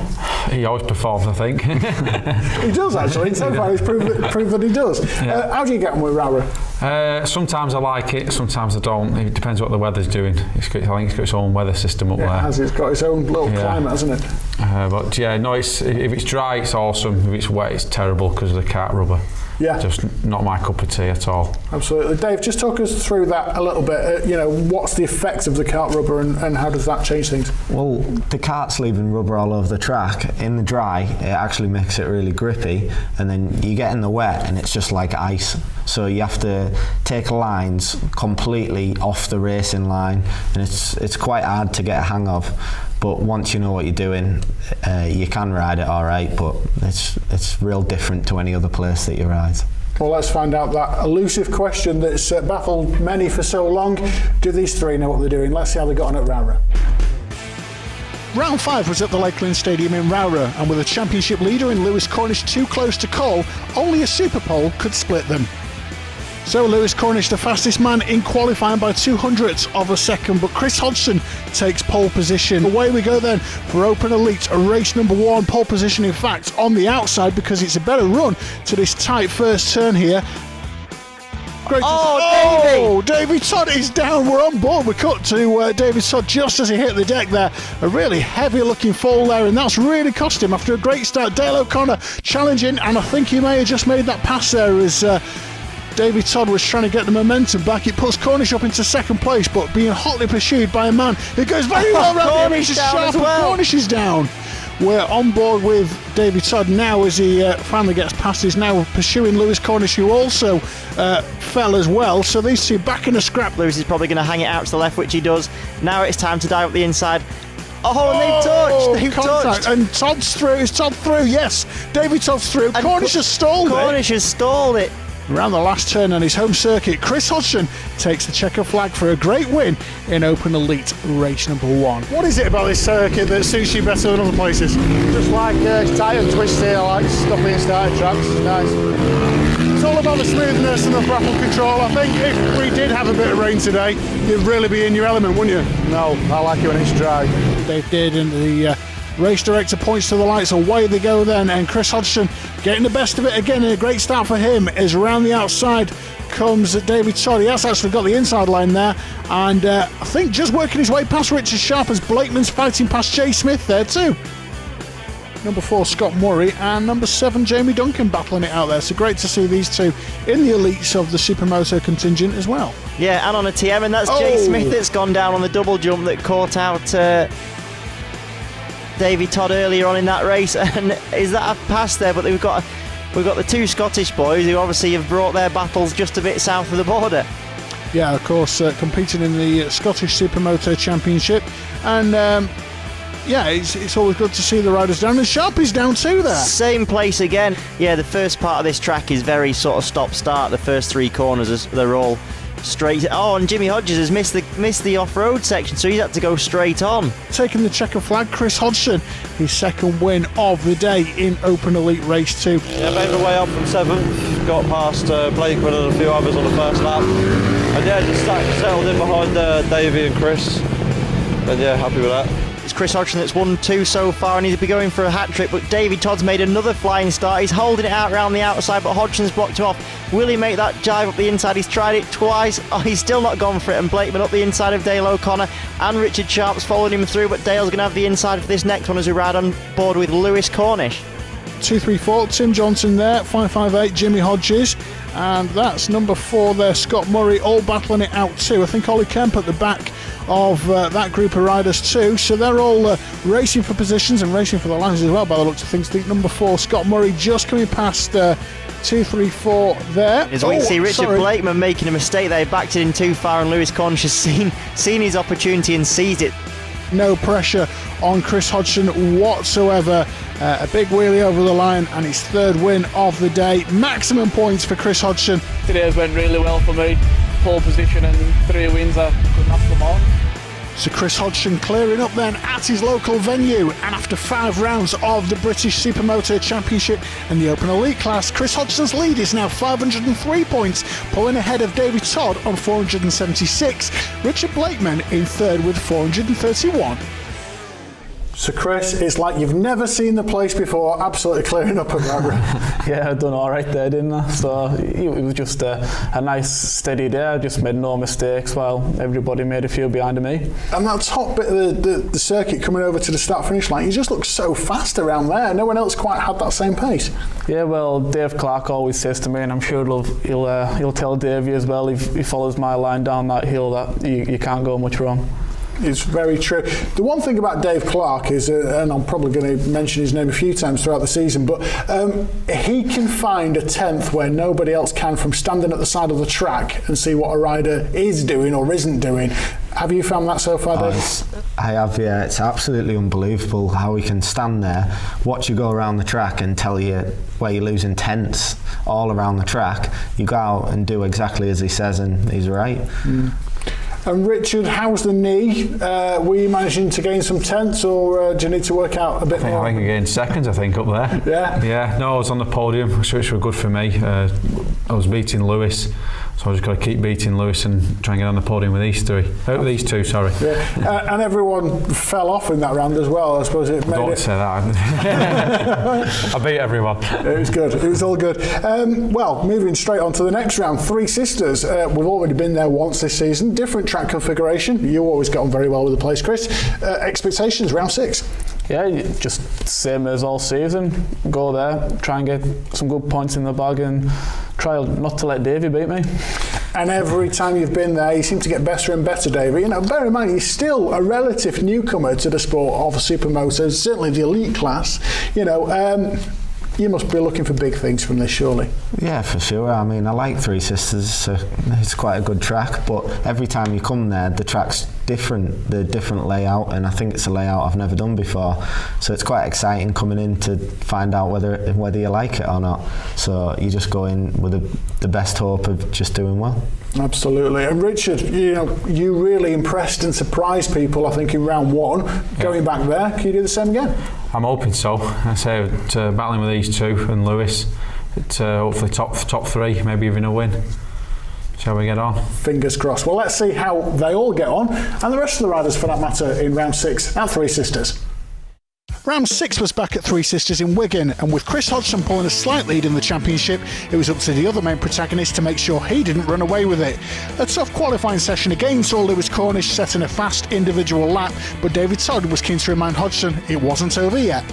He always performs, I think. He does, actually. So far, he's proved that he does. Yeah. How do you get on with Rowra? Sometimes I like it, sometimes I don't. It depends what the weather's doing. I think it's got its own weather system up there. It's got its own little climate, hasn't it? But yeah, no, if it's dry, it's awesome. If it's wet, it's terrible because of the kart rubber. Yeah. Just not my cup of tea at all. Absolutely. Dave, just talk us through that a little bit. What's the effect of the kart rubber and how does that change things? Well, the kart's leaving rubber all over the track. In the dry, it actually makes it really grippy, and then you get in the wet and it's just like ice. So you have to take lines completely off the racing line, and it's quite hard to get a hang of. But once you know what you're doing, you can ride it all right, but it's real different to any other place that you ride. Well, let's find out that elusive question that's baffled many for so long. Do these three know what they're doing? Let's see how they got on at Rowrah. Round 5 was at the Lakeland Stadium in Rowrah, and with a championship leader in Lewis Cornish too close to call, only a super pole could split them. So Lewis Cornish, the fastest man in qualifying by 200ths of a second, but Chris Hodgson takes pole position. Away we go then for Open Elite, race number 1. Pole position, in fact, on the outside because it's a better run to this tight first turn here. Davey Todd is down. We're on board. We cut to Davey Todd just as he hit the deck there. A really heavy looking fall there, and that's really cost him after a great start. Dale O'Connor challenging, and I think he may have just made that pass there as Davey Todd was trying to get the momentum back. It puts Cornish up into second place, but being hotly pursued by a man who goes very well around the edge. Cornish is down. We're on board with Davey Todd now as he finally gets past. He's now pursuing Lewis Cornish, who also fell as well. So these two back in a scrap. Lewis is probably going to hang it out to the left, which he does. Now it's time to dive up the inside. And they've touched. And Todd's through. Is Todd through? Yes. Davey Todd's through. And Cornish has stalled it. Around the last turn on his home circuit, Chris Hodgson takes the checker flag for a great win in Open Elite race number 1. What is it about this circuit that suits you better than other places? Just like it's tight and twisty. I like stopping and starting tracks. It's nice. It's all about the smoothness and the throttle control. I think if we did have a bit of rain today, you'd really be in your element, wouldn't you? No, I like it when it's dry. They did, and the race director points to the lights. Away they go then, and Chris Hodgson getting the best of it again, and a great start for him as around the outside comes Davey Todd. He has actually got the inside line there, and I think just working his way past Richard Sharp as Blakeman's fighting past Jay Smith there too. Number 4 Scott Murray and number 7 Jamie Duncan battling it out there. So great to see these two in the elites of the Supermoto contingent as well. Yeah, and on a TM, and that's Jay Smith that's gone down on the double jump that caught out Davey Todd earlier on in that race. And is that a pass there? But we've got the two Scottish boys who obviously have brought their battles just a bit south of the border. Yeah, of course, competing in the Scottish Supermoto Championship, and it's always good to see the riders down, and Sharp is down too there. Same place again. Yeah, the first part of this track is very sort of stop-start. The first 3 corners, they're all straight. And Jimmy Hodges has missed the off-road section, so he's had to go straight on. Taking the checker flag, Chris Hodgson, his second win of the day in Open Elite Race 2. Yeah, made my way up from 7th, got past Blakeman and a few others on the first lap, and just settled in behind Davey and Chris, and happy with that. It's Chris Hodgson that's won 2 so far, and he'll be going for a hat-trick, but Davey Todd's made another flying start. He's holding it out around the outside, but Hodgson's blocked him off. Will he make that jive up the inside? He's tried it twice. He's still not gone for it, and Blakeman up the inside of Dale O'Connor, and Richard Sharp's following him through, but Dale's going to have the inside for this next one as we ride on board with Lewis Cornish. 234, Tim Johnson there, 558, Jimmy Hodges, and that's number 4 there, Scott Murray, all battling it out too. I think Ollie Kemp at the back of that group of riders too, so they're all racing for positions and racing for the lines as well by the looks of things. I think number 4 Scott Murray just coming past 234 there. As we can see Richard Blakeman making a mistake there, he backed it in too far, and Lewis Cornish has seen his opportunity and seized it. No pressure on Chris Hodgson whatsoever. A big wheelie over the line, and his 3rd win of the day. Maximum points for Chris Hodgson. Today's went really well for me. Pole position and 3 wins. I couldn't ask for more. So Chris Hodgson clearing up then at his local venue, and after 5 rounds of the British Supermoto Championship and the Open Elite class, Chris Hodgson's lead is now 503 points, pulling ahead of Davey Todd on 476, Richard Blakeman in 3rd with 431. So Chris, it's like you've never seen the place before, absolutely clearing up at that room. Yeah, I done all right there, didn't I? So it was just a nice steady day. I just made no mistakes while everybody made a few behind me. And that top bit of the circuit coming over to the start-finish line, you just look so fast around there. No one else quite had that same pace. Yeah, well, Dave Clark always says to me, and I'm sure he'll tell Davey as well, if he follows my line down that hill, that you can't go much wrong. It's very true. The one thing about Dave Clark is, and I'm probably going to mention his name a few times throughout the season, but he can find a 10th where nobody else can from standing at the side of the track and see what a rider is doing or isn't doing. Have you found that so far, Dave? I have, yeah. It's absolutely unbelievable how he can stand there, watch you go around the track and tell you where you're losing tenths all around the track. You go out and do exactly as he says, and he's right. And Richard, how's the knee? Were you managing to gain some tenths, or do you need to work out a bit more? I think I gained seconds, I think, up there. Yeah? Yeah. No, I was on the podium, which were good for me. I was beating Lewis, so I just got to keep beating Lewis and try and get on the podium with these two, sorry. Yeah. And everyone fell off in that round as well, I suppose it made Don't say that. I beat everyone. It was good. It was all good. Well, moving straight on to the next round, Three Sisters. We've already been there once this season. Different track configuration. You always get on very well with the place, Chris. Expectations, round 6. Yeah, just same as all season. Go there, try and get some good points in the bag and try not to let Davey beat me. And every time you've been there, you seem to get better and better, Davey. You know, bear in mind, you're still a relative newcomer to the sport of supermotors, certainly the elite class. You know, you must be looking for big things from this, surely. Yeah, for sure. I mean, I like Three Sisters. So it's quite a good track, but every time you come there, the track's different. The different layout, and I think it's a layout I've never done before. So it's quite exciting coming in to find out whether you like it or not. So you just go in with the best hope of just doing well. Absolutely. And Richard, you know, you really impressed and surprised people, I think, in round 1. Going back there, can you do the same again? I'm hoping so. I say battling with these two and Lewis, hopefully top 3, maybe even a win. Shall we get on? Fingers crossed. Well, let's see how they all get on, and the rest of the riders for that matter, in round 6 at Three Sisters. Round 6 was back at Three Sisters in Wigan, and with Chris Hodgson pulling a slight lead in the championship, it was up to the other main protagonist to make sure he didn't run away with it. A tough qualifying session again saw Lewis Cornish setting a fast individual lap, but David Todd was keen to remind Hodgson it wasn't over yet.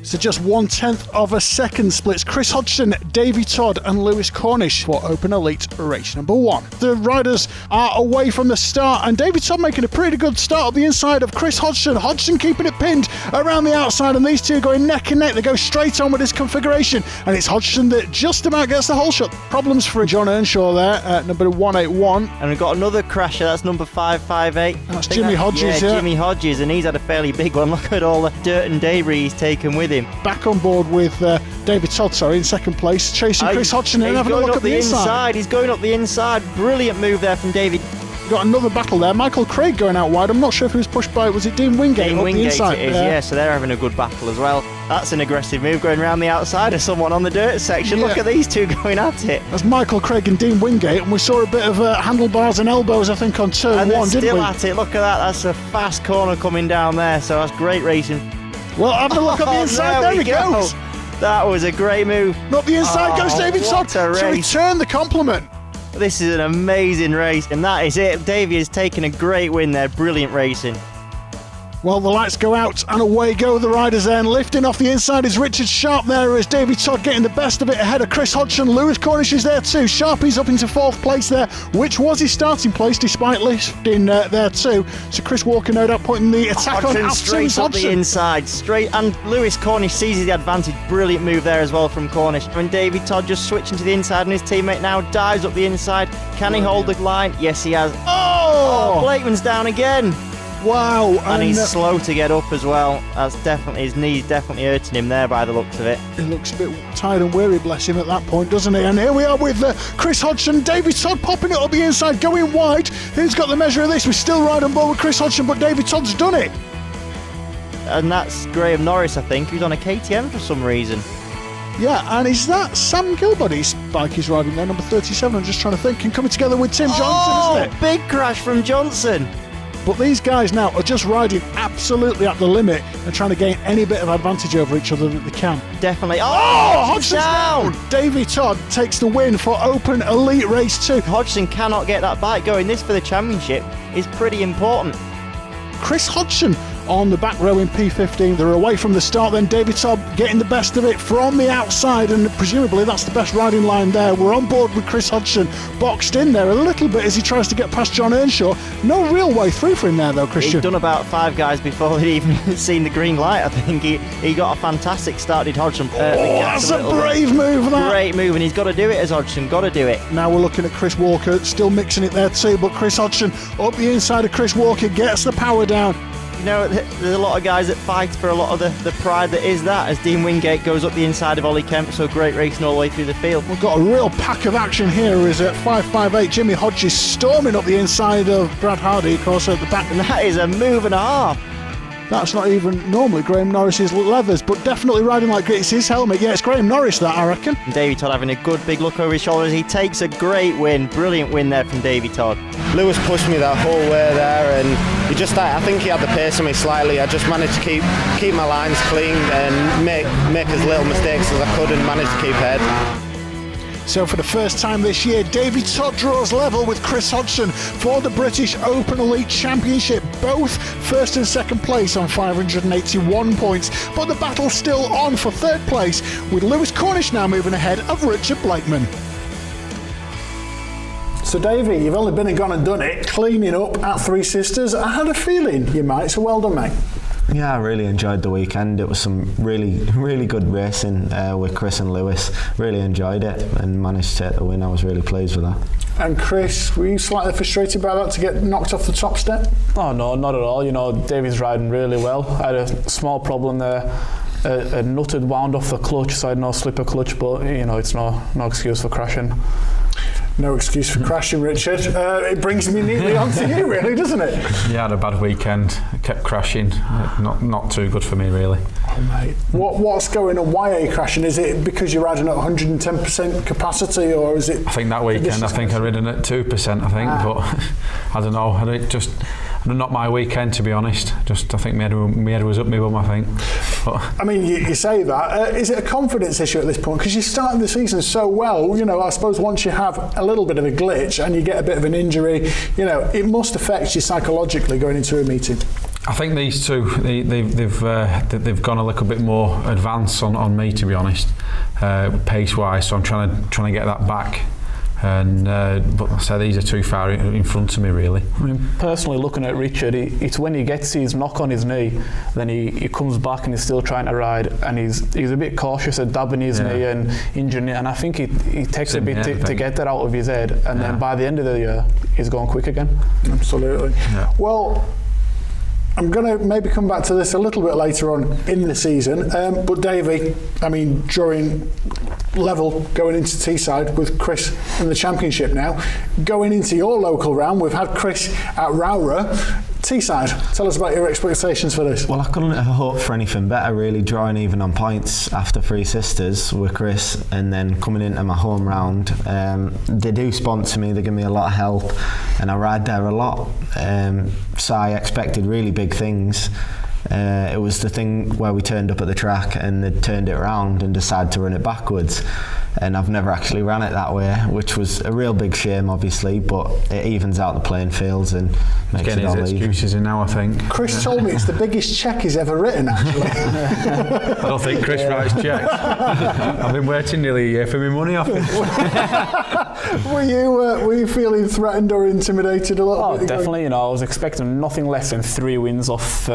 So just 1/10 of a second splits Chris Hodgson, Davey Todd and Lewis Cornish for Open Elite race number 1. The riders are away from the start, and Davey Todd making a pretty good start up the inside of Chris Hodgson. Hodgson keeping it pinned around the outside, and these two going neck and neck. They go straight on with this configuration, and it's Hodgson that just about gets the whole shot. Problems for John Earnshaw there at number 181. And we've got another crasher, that's number 558. That's Jimmy Hodges, yeah. Jimmy Hodges, and he's had a fairly big one. Look at all the dirt and debris he's taken with him. Back on board with David Todd, in second place, chasing Chris Hodgson and having a look at the inside. He's going up the inside. Brilliant move there from David. Got another battle there. Michael Craig going out wide. I'm not sure if he was pushed by, was it Dean Wingate? Dean Wingate the inside? It is, yeah, so they're having a good battle as well. That's an aggressive move going around the outside of someone on the dirt section. Yeah. Look at these two going at it. That's Michael Craig and Dean Wingate, and we saw a bit of handlebars and elbows, I think, on turn 1, didn't we? And they're still at it. Look at that. That's a fast corner coming down there, so that's great racing. Well, have a look at the inside. There he goes. That was a great move. Not the inside goes David Todd to return the compliment. This is an amazing race, and that is it. Davey has taken a great win there. Brilliant racing. Well, the lights go out and away go the riders then. Lifting off the inside is Richard Sharp there as Davey Todd getting the best of it ahead of Chris Hodgson. Lewis Cornish is there too. Sharpie's up into 4th place there, which was his starting place despite lifting there too. So Chris Walker no doubt putting the attack on straight up the inside. Straight, and Lewis Cornish seizes the advantage. Brilliant move there as well from Cornish. And Davey Todd just switching to the inside, and his teammate now dives up the inside. Can he hold the line? Yes, he has. Oh, Blakeman's down again. Wow. And he's slow to get up as well. That's definitely, his knee's definitely hurting him there by the looks of it. He looks a bit tired and weary, bless him, at that point, doesn't he? And here we are with Chris Hodgson, David Todd popping it up the inside, going wide. Who's got the measure of this? We're still right on board with Chris Hodgson, but David Todd's done it. And that's Graham Norris, I think, who's on a KTM for some reason. Yeah, and is that Sam Gilbody's bike he's riding there, number 37? I'm just trying to think. And coming together with Tim Johnson, isn't it? Big crash from Johnson. But these guys now are just riding absolutely at the limit and trying to gain any bit of advantage over each other that they can. Definitely. Oh, Hodgson's down! Davey Todd takes the win for Open Elite Race 2. Hodgson cannot get that bike going. This for the championship is pretty important. Chris Hodgson on the back row in P15. They're away from the start then. David Todd getting the best of it from the outside, and presumably that's the best riding line there. We're on board with Chris Hodgson, boxed in there a little bit as he tries to get past John Earnshaw. No real way through for him there though, Christian. He'd done about 5 guys before he'd even seen the green light. I think he got a fantastic start, did Hodgson. That's a brave move, that. Great move, and he's got to do it as Hodgson, got to do it. Now we're looking at Chris Walker, still mixing it there too, but Chris Hodgson up the inside of Chris Walker, gets the power down. You know, there's a lot of guys that fight for a lot of the pride that is that, as Dean Wingate goes up the inside of Ollie Kemp, so great racing all the way through the field. We've got a real pack of action here as at 558 Jimmy Hodges storming up the inside of Brad Hardy, of course, at the back. And that is a move and a half. That's not even normally Graham Norris's leathers, but definitely riding like it's his helmet. Yeah, it's Graham Norris that, I reckon. And Davey Todd having a good big look over his shoulders. He takes a great win. Brilliant win there from Davey Todd. Lewis pushed me that whole way there, and he just, I think he had the pace on me slightly. I just managed to keep my lines clean and make as little mistakes as I could and managed to keep ahead. So for the first time this year, Davey Todd draws level with Chris Hodgson for the British Open Elite Championship. Both first and second place on 581 points. But the battle's still on for third place, with Lewis Cornish now moving ahead of Richard Blakeman. So Davey, you've only been and gone and done it, cleaning up at Three Sisters. I had a feeling you might, so well done, mate. Yeah, I really enjoyed the weekend. It was some really good racing with Chris and Lewis. Really enjoyed it and managed to take the win. I was really pleased with that. And Chris, were you slightly frustrated by that, to get knocked off the top step? Oh no, not at all. You know, Davey's riding really well. I had a small problem there. A nut had wound off the clutch, so I had no slipper clutch, but you know, it's no excuse for crashing. No excuse for crashing, Richard. It brings me neatly on to you, really, doesn't it? Yeah, I had a bad weekend. Kept crashing. Not too good for me, really. Oh, mate. What's going on? Why are you crashing? Is it because you're riding at 110% capacity, or is it? I think that weekend, I'd ridden at 2%, I think, but I don't know. Not my weekend, to be honest. I think my head was up my bum, I think. But I mean, you say that. Is it a confidence issue at this point? Because you started the season so well. You know, I suppose once you have a little bit of a glitch and you get a bit of an injury, you know, it must affect you psychologically going into a meeting. I think these two, they've gone a little bit more advanced on me, to be honest, pace-wise. So I'm trying to get that back. And but I say these are too far in front of me, really. I mean, personally, looking at Richard, it's when he gets his knock on his knee, then he comes back and he's still trying to ride, and he's a bit cautious at dabbing his knee and injuring it, and I think he takes a bit to get that out of his head, and then by the end of the year, he's going quick again. Absolutely. Yeah. Well, I'm going to maybe come back to this a little bit later on in the season, but Davey, I mean, drawing level going into Teesside with Chris in the championship now. Going into your local round, we've had Chris at Rowra. Teesside, tell us about your expectations for this. Well, I couldn't have hoped for anything better, really, drawing even on points after Three Sisters with Chris, and then coming into my home round. They do sponsor me, they give me a lot of help, and I ride there a lot. So I expected really big things. It was the thing where we turned up at the track and they turned it around and decided to run it backwards, and I've never actually ran it that way, which was a real big shame, obviously, but it evens out the playing fields and makes it all even. Excuses in now, I think. Chris told me it's the biggest cheque he's ever written, actually. I don't think Chris writes cheques. I've been waiting nearly a year for my money off it. Were you feeling threatened or intimidated a little bit? Oh, definitely. You know, I was expecting nothing less than 3 wins off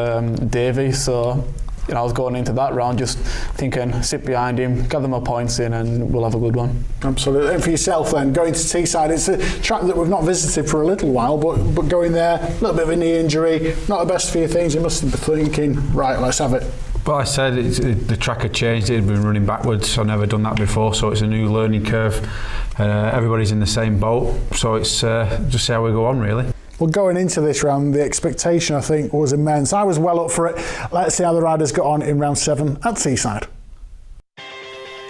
Davey, so you know, I was going into that round just thinking, sit behind him, gather my points in, and we'll have a good one. Absolutely. And for yourself then, going to Teesside, it's a track that we've not visited for a little while, but going there, a little bit of a knee injury, not the best for your things. You must be thinking, right, let's have it. Well, I said the track had changed. It had been running backwards. I've never done that before, so it's a new learning curve. Everybody's in the same boat, so it's just see how we go on, really. Well, going into this round, the expectation, I think, was immense. I was well up for it. Let's see how the riders got on in round 7 at Teesside.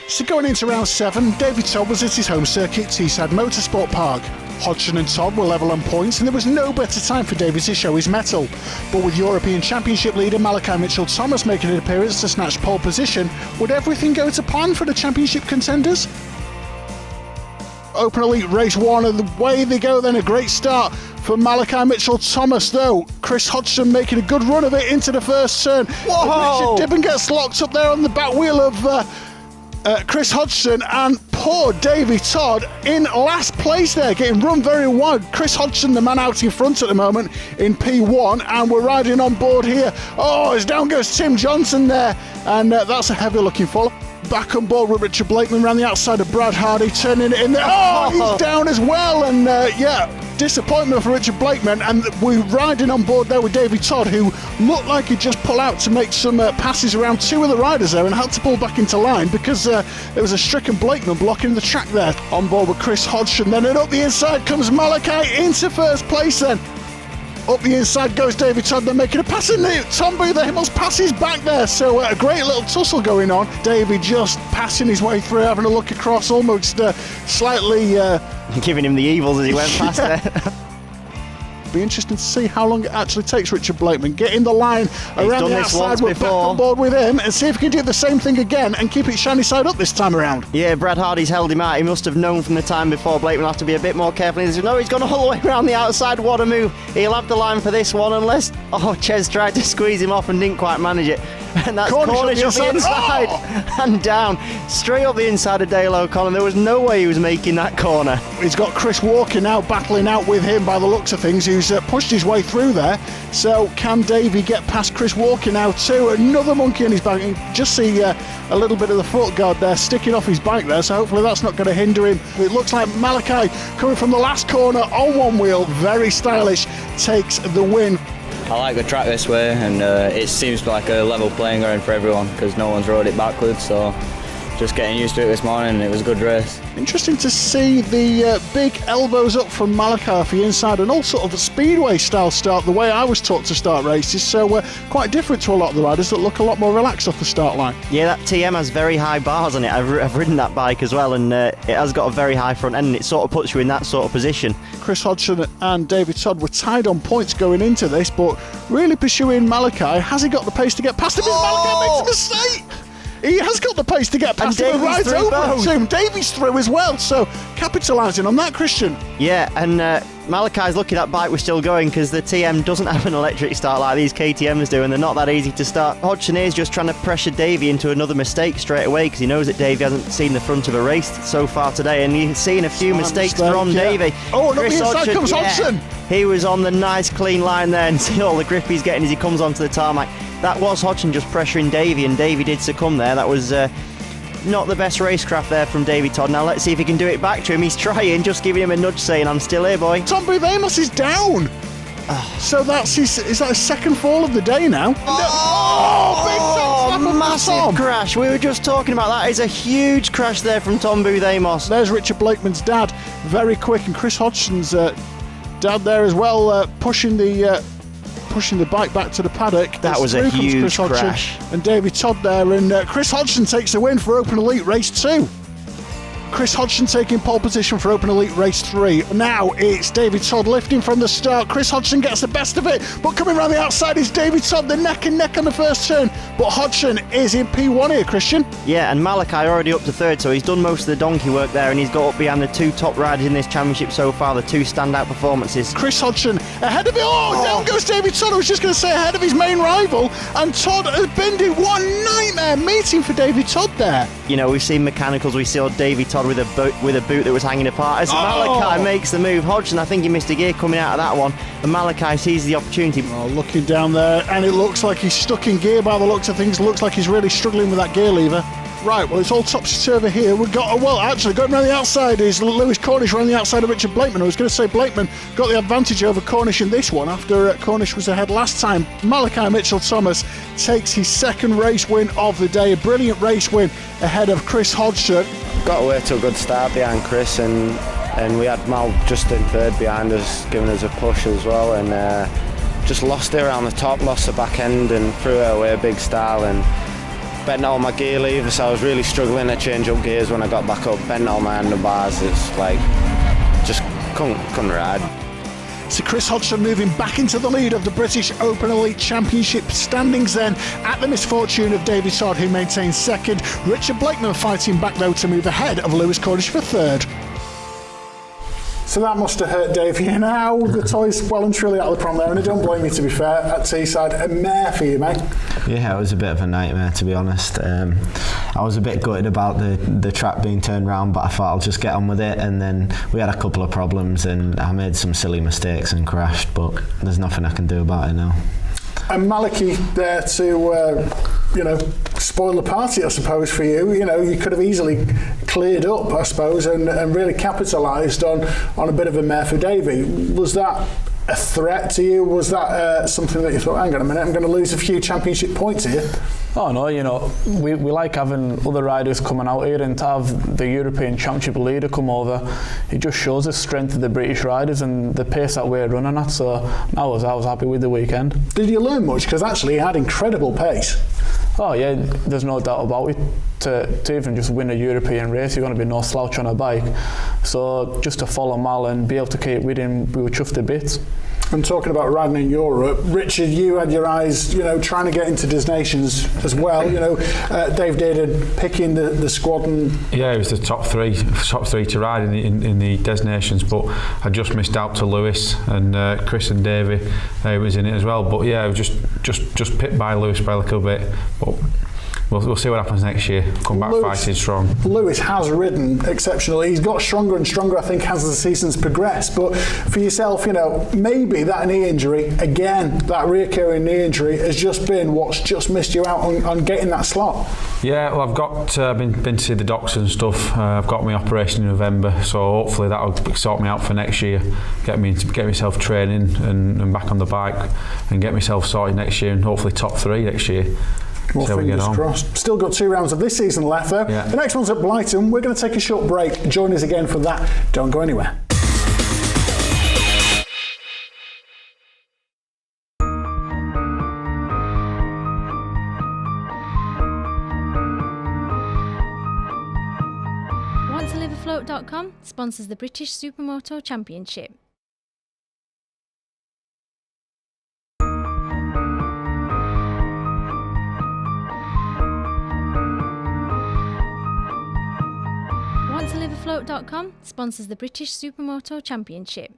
So going into round 7, David Todd was at his home circuit, Teesside Motorsport Park. Hodgson and Todd were level on points, and there was no better time for Davey to show his mettle. But with European Championship leader Malachi Mitchell-Thomas making an appearance to snatch pole position, would everything go to plan for the championship contenders? Open Elite Race 1, and the way they go then, a great start for Malachi Mitchell-Thomas though. Chris Hodgson making a good run of it into the first turn. Whoa! Richard Dibben gets locked up there on the back wheel of Chris Hodgson, and poor Davey Todd in last place there, getting run very wide. Chris Hodgson, the man out in front at the moment in P1, and we're riding on board here. Oh, as down goes Tim Johnson there, and that's a heavy looking fall. Back on board with Richard Blakeman around the outside of Brad Hardy, turning it in there. Oh, he's down as well, and disappointment for Richard Blakeman, and we're riding on board there with Davey Todd, who looked like he'd just pull out to make some passes around two of the riders there and had to pull back into line because there was a stricken Blakeman blocking the track there. On board with Chris Hodgson then, and up the inside comes Malachi into first place then. Up the inside goes Davey Todd, they're making a pass, and Tom Booth almost passes back there, so a great little tussle going on. Davey just passing his way through, having a look across, almost slightly giving him the evils as he went past there. Be interesting to see how long it actually takes Richard Blakeman. Get in the line around the outside, we're back on board with him, and see if he can do the same thing again and keep it shiny side up this time around. Yeah, Brad Hardy's held him out. He must have known from the time before Blakeman will have to be a bit more careful. He says, no, he's gone all the way around the outside. What a move. He'll have the line for this one unless Ches tried to squeeze him off and didn't quite manage it. And that's Cornish up the inside and down straight up the inside of Dale O'Connor. There was no way he was making that corner. He's got Chris Walker now battling out with him by the looks of things, who's pushed his way through there. So can Davey get past Chris Walker now too? Another monkey on his back. You can just see a little bit of the foot guard there sticking off his bike there, so hopefully that's not going to hinder him. It looks like Malachi coming from the last corner on one wheel, very stylish, takes the win. I like the track this way, and it seems like a level playing ground for everyone because no one's rode it backwards, so just getting used to it this morning, and it was a good race. Interesting to see the big elbows up from Malachi off the inside, and all sort of a speedway style start, the way I was taught to start races, so quite different to a lot of the riders that look a lot more relaxed off the start line. Yeah, that TM has very high bars on it. I've ridden that bike as well, and it has got a very high front end, and it sort of puts you in that sort of position. Chris Hodgson and David Todd were tied on points going into this, but really pursuing Malachi. Has he got the pace to get past him? Malachi makes a mistake! He has got the pace to get past him and right over to him. Davey's through as well, so capitalising on that, Christian. Yeah, and Malachi's lucky that bike was still going because the TM doesn't have an electric start like these KTMs do, and they're not that easy to start. Hodgson is just trying to pressure Davey into another mistake straight away because he knows that Davey hasn't seen the front of a race so far today, and he's seen a few mistakes from Davey. Oh, and up the inside comes Hodgson. He was on the nice clean line there, and see all the grip he's getting as he comes onto the tarmac. That was Hodgson just pressuring Davey, and Davey did succumb there. That was not the best racecraft there from Davey Todd. Now let's see if he can do it back to him. He's trying, just giving him a nudge saying, I'm still here, boy. Tom Booth Amos is down. So that's is that his second fall of the day now? Oh, massive crash. We were just talking about that. It's a huge crash there from Tom Booth Amos. There's Richard Blakeman's dad, very quick, and Chris Hodgson's dad there as well, pushing the bike back to the paddock. That was a huge crash. And Davey Todd there, and Chris Hodgson takes the win for Open Elite Race 2. Chris Hodgson taking pole position for Open Elite Race 3. Now it's Davey Todd lifting from the start. Chris Hodgson gets the best of it, but coming around the outside is Davey Todd. They're neck and neck on the first turn, but Hodgson is in P1 here, Christian. Yeah, and Malachi already up to third, so he's done most of the donkey work there, and he's got up behind the two top riders in this championship so far, the two standout performances. Chris Hodgson ahead of it. Down goes Davey Todd. I was just going to say ahead of his main rival, and Todd has been in one nightmare meeting for Davey Todd there. You know, we've seen mechanicals, we saw Davey Todd with a boot that was hanging apart. As Malachi makes the move, Hodgson, I think he missed a gear coming out of that one, and Malachi sees the opportunity. Looking down there, and it looks like he's stuck in gear by the looks of things. Looks like he's really struggling with that gear lever. Right, well, it's all topsy-turvy here. We've got, actually, going around the outside is Lewis Cornish around the outside of Richard Blakeman. I was going to say Blakeman got the advantage over Cornish in this one after Cornish was ahead last time. Malachi Mitchell-Thomas takes his second race win of the day. A brilliant race win ahead of Chris Hodgson. Got away to a good start behind Chris, and we had Mal just in third behind us, giving us a push as well, and just lost it around the top, lost the back end, and threw it away a big style, and bent all my gear levers, so I was really struggling to change up gears when I got back up, bent all my handlebars. It's like just couldn't ride. So Chris Hodgson moving back into the lead of the British Open Elite Championship standings then, at the misfortune of Davey Todd, who maintains second. Richard Blakeman fighting back though to move ahead of Lewis Cornish for third. So that must have hurt Davey. And now the toy's well and truly out of the prom there, and I don't blame you, to be fair, at Teesside. A mare for you, mate. Yeah, it was a bit of a nightmare, to be honest. I was a bit gutted about the track being turned round, but I thought I'll just get on with it. And then we had a couple of problems and I made some silly mistakes and crashed, but there's nothing I can do about it now. And Maliki there to, spoil the party, I suppose, for you. You could have easily cleared up, I suppose, and really capitalised on a bit of a mare for Davey. Was that a threat to you? Was that something that you thought, hang on a minute, I'm going to lose a few championship points here? Oh no, we like having other riders coming out here, and to have the European Championship leader come over, it just shows the strength of the British riders and the pace that we're running at. So I was happy with the weekend. Did you learn much? Because actually he had incredible pace. Oh yeah, there's no doubt about it. To even just win a European race, you're going to be no slouch on a bike. So just to follow Mal and be able to keep with him, we were chuffed to bits. And talking about riding in Europe, Richard, you had your eyes, trying to get into Des Nations as well. Dave Dade picking the squad and... Yeah, it was the top three to ride in the Des Nations, but I just missed out to Lewis and Chris and Davey was in it as well. But yeah, I was just pipped by Lewis by a little bit. But we'll see what happens next year. Come back fighting strong. Lewis has ridden exceptionally. He's got stronger and stronger, I think, as the season's progressed. But for yourself, maybe that knee injury, again, that reoccurring knee injury, has just been what's just missed you out on getting that slot. Yeah, well, I've got been to see the doctors and stuff. I've got my operation in November, so hopefully that'll sort me out for next year. Get myself training and back on the bike, and get myself sorted next year, and hopefully top 3 next year. Well, fingers crossed. Still got 2 rounds of this season left though. Yeah. The next one's at Blighton. We're going to take a short break. Join us again for that. Don't go anywhere. OneToLiveAfloat.com sponsors the British Supermoto Championship. OneToLiveAfloat.com sponsors the British Supermoto Championship.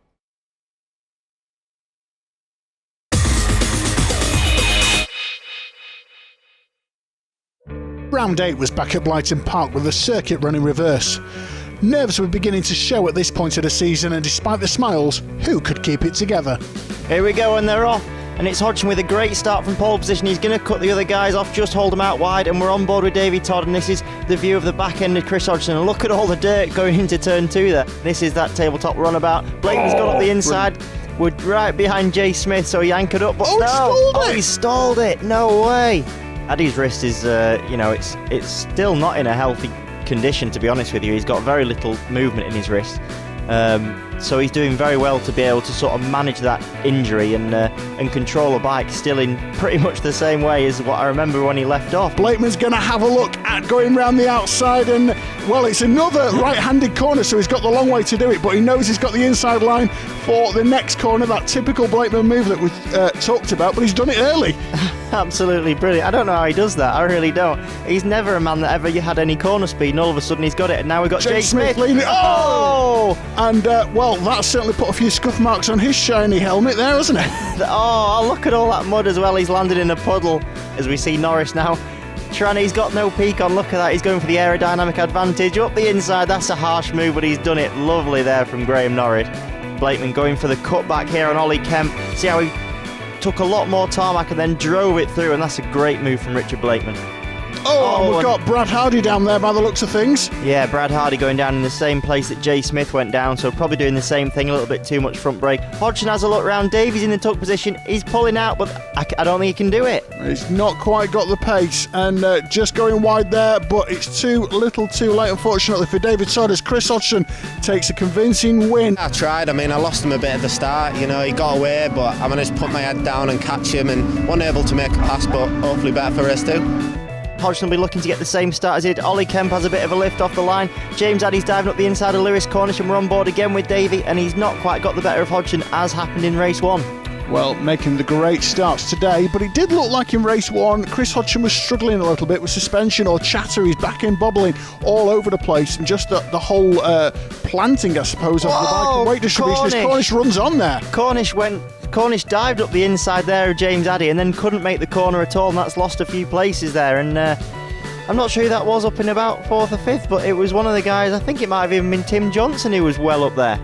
Round 8 was back at Blighton Park with the circuit running reverse. Nerves were beginning to show at this point of the season, and despite the smiles, who could keep it together? Here we go, and they're off. And it's Hodgson with a great start from pole position. He's going to cut the other guys off, just hold them out wide, and we're on board with Davey Todd, and this is the view of the back end of Chris Hodgson. And look at all the dirt going into turn 2 there. This is that tabletop runabout. Blakeman's got up the inside. We're right behind Jay Smith, so he anchored up, but he stalled it. No way. Addy's wrist is, it's still not in a healthy condition, to be honest with you. He's got very little movement in his wrist. So he's doing very well to be able to sort of manage that injury and control a bike still in pretty much the same way as what I remember when he left off. Blakeman's going to have a look at going round the outside, and well, it's another right-handed corner, so he's got the long way to do it, but he knows he's got the inside line for the next corner, that typical Blakeman move that we talked about, but he's done it early. Absolutely brilliant. I don't know how he does that. I really don't. He's never a man that ever had any corner speed, and all of a sudden he's got it, and now we've got Jay Smith leaning. Oh! And well, that's certainly put a few scuff marks on his shiny helmet there, hasn't it? Oh, look at all that mud as well. He's landed in a puddle as we see Norris now. Tranny's got no peak on. Look at that. He's going for the aerodynamic advantage up the inside. That's a harsh move, but he's done it lovely there from Graham Norris. Blakeman going for the cutback here on Ollie Kemp. See how he took a lot more tarmac and then drove it through, and that's a great move from Richard Blakeman. Oh, we've got Brad Hardy down there by the looks of things. Yeah, Brad Hardy going down in the same place that Jay Smith went down, so probably doing the same thing, a little bit too much front brake. Hodgson has a look round. Davey's in the tuck position. He's pulling out, but I don't think he can do it. He's not quite got the pace, and just going wide there, but it's too little too late, unfortunately, for David Todd, as Chris Hodgson takes a convincing win. I tried. I lost him a bit at the start. He got away, but I managed to put my head down and catch him, and wasn't able to make a pass, but hopefully better for race 2. Hodgson will be looking to get the same start as he did. Ollie Kemp has a bit of a lift off the line. James Addy's diving up the inside of Lewis Cornish, and we're on board again with Davey, and he's not quite got the better of Hodgson as happened in race 1. Well, making the great starts today, but it did look like in race 1 Chris Hodgson was struggling a little bit with suspension or chatter. He's back in bobbling all over the place, and just the whole planting, I suppose, of the bike and weight distribution. Cornish runs on there. Cornish dived up the inside there of James Addy and then couldn't make the corner at all, and that's lost a few places there. And I'm not sure who that was up in about 4th or 5th, but it was one of the guys, I think it might have even been Tim Johnson, who was well up there.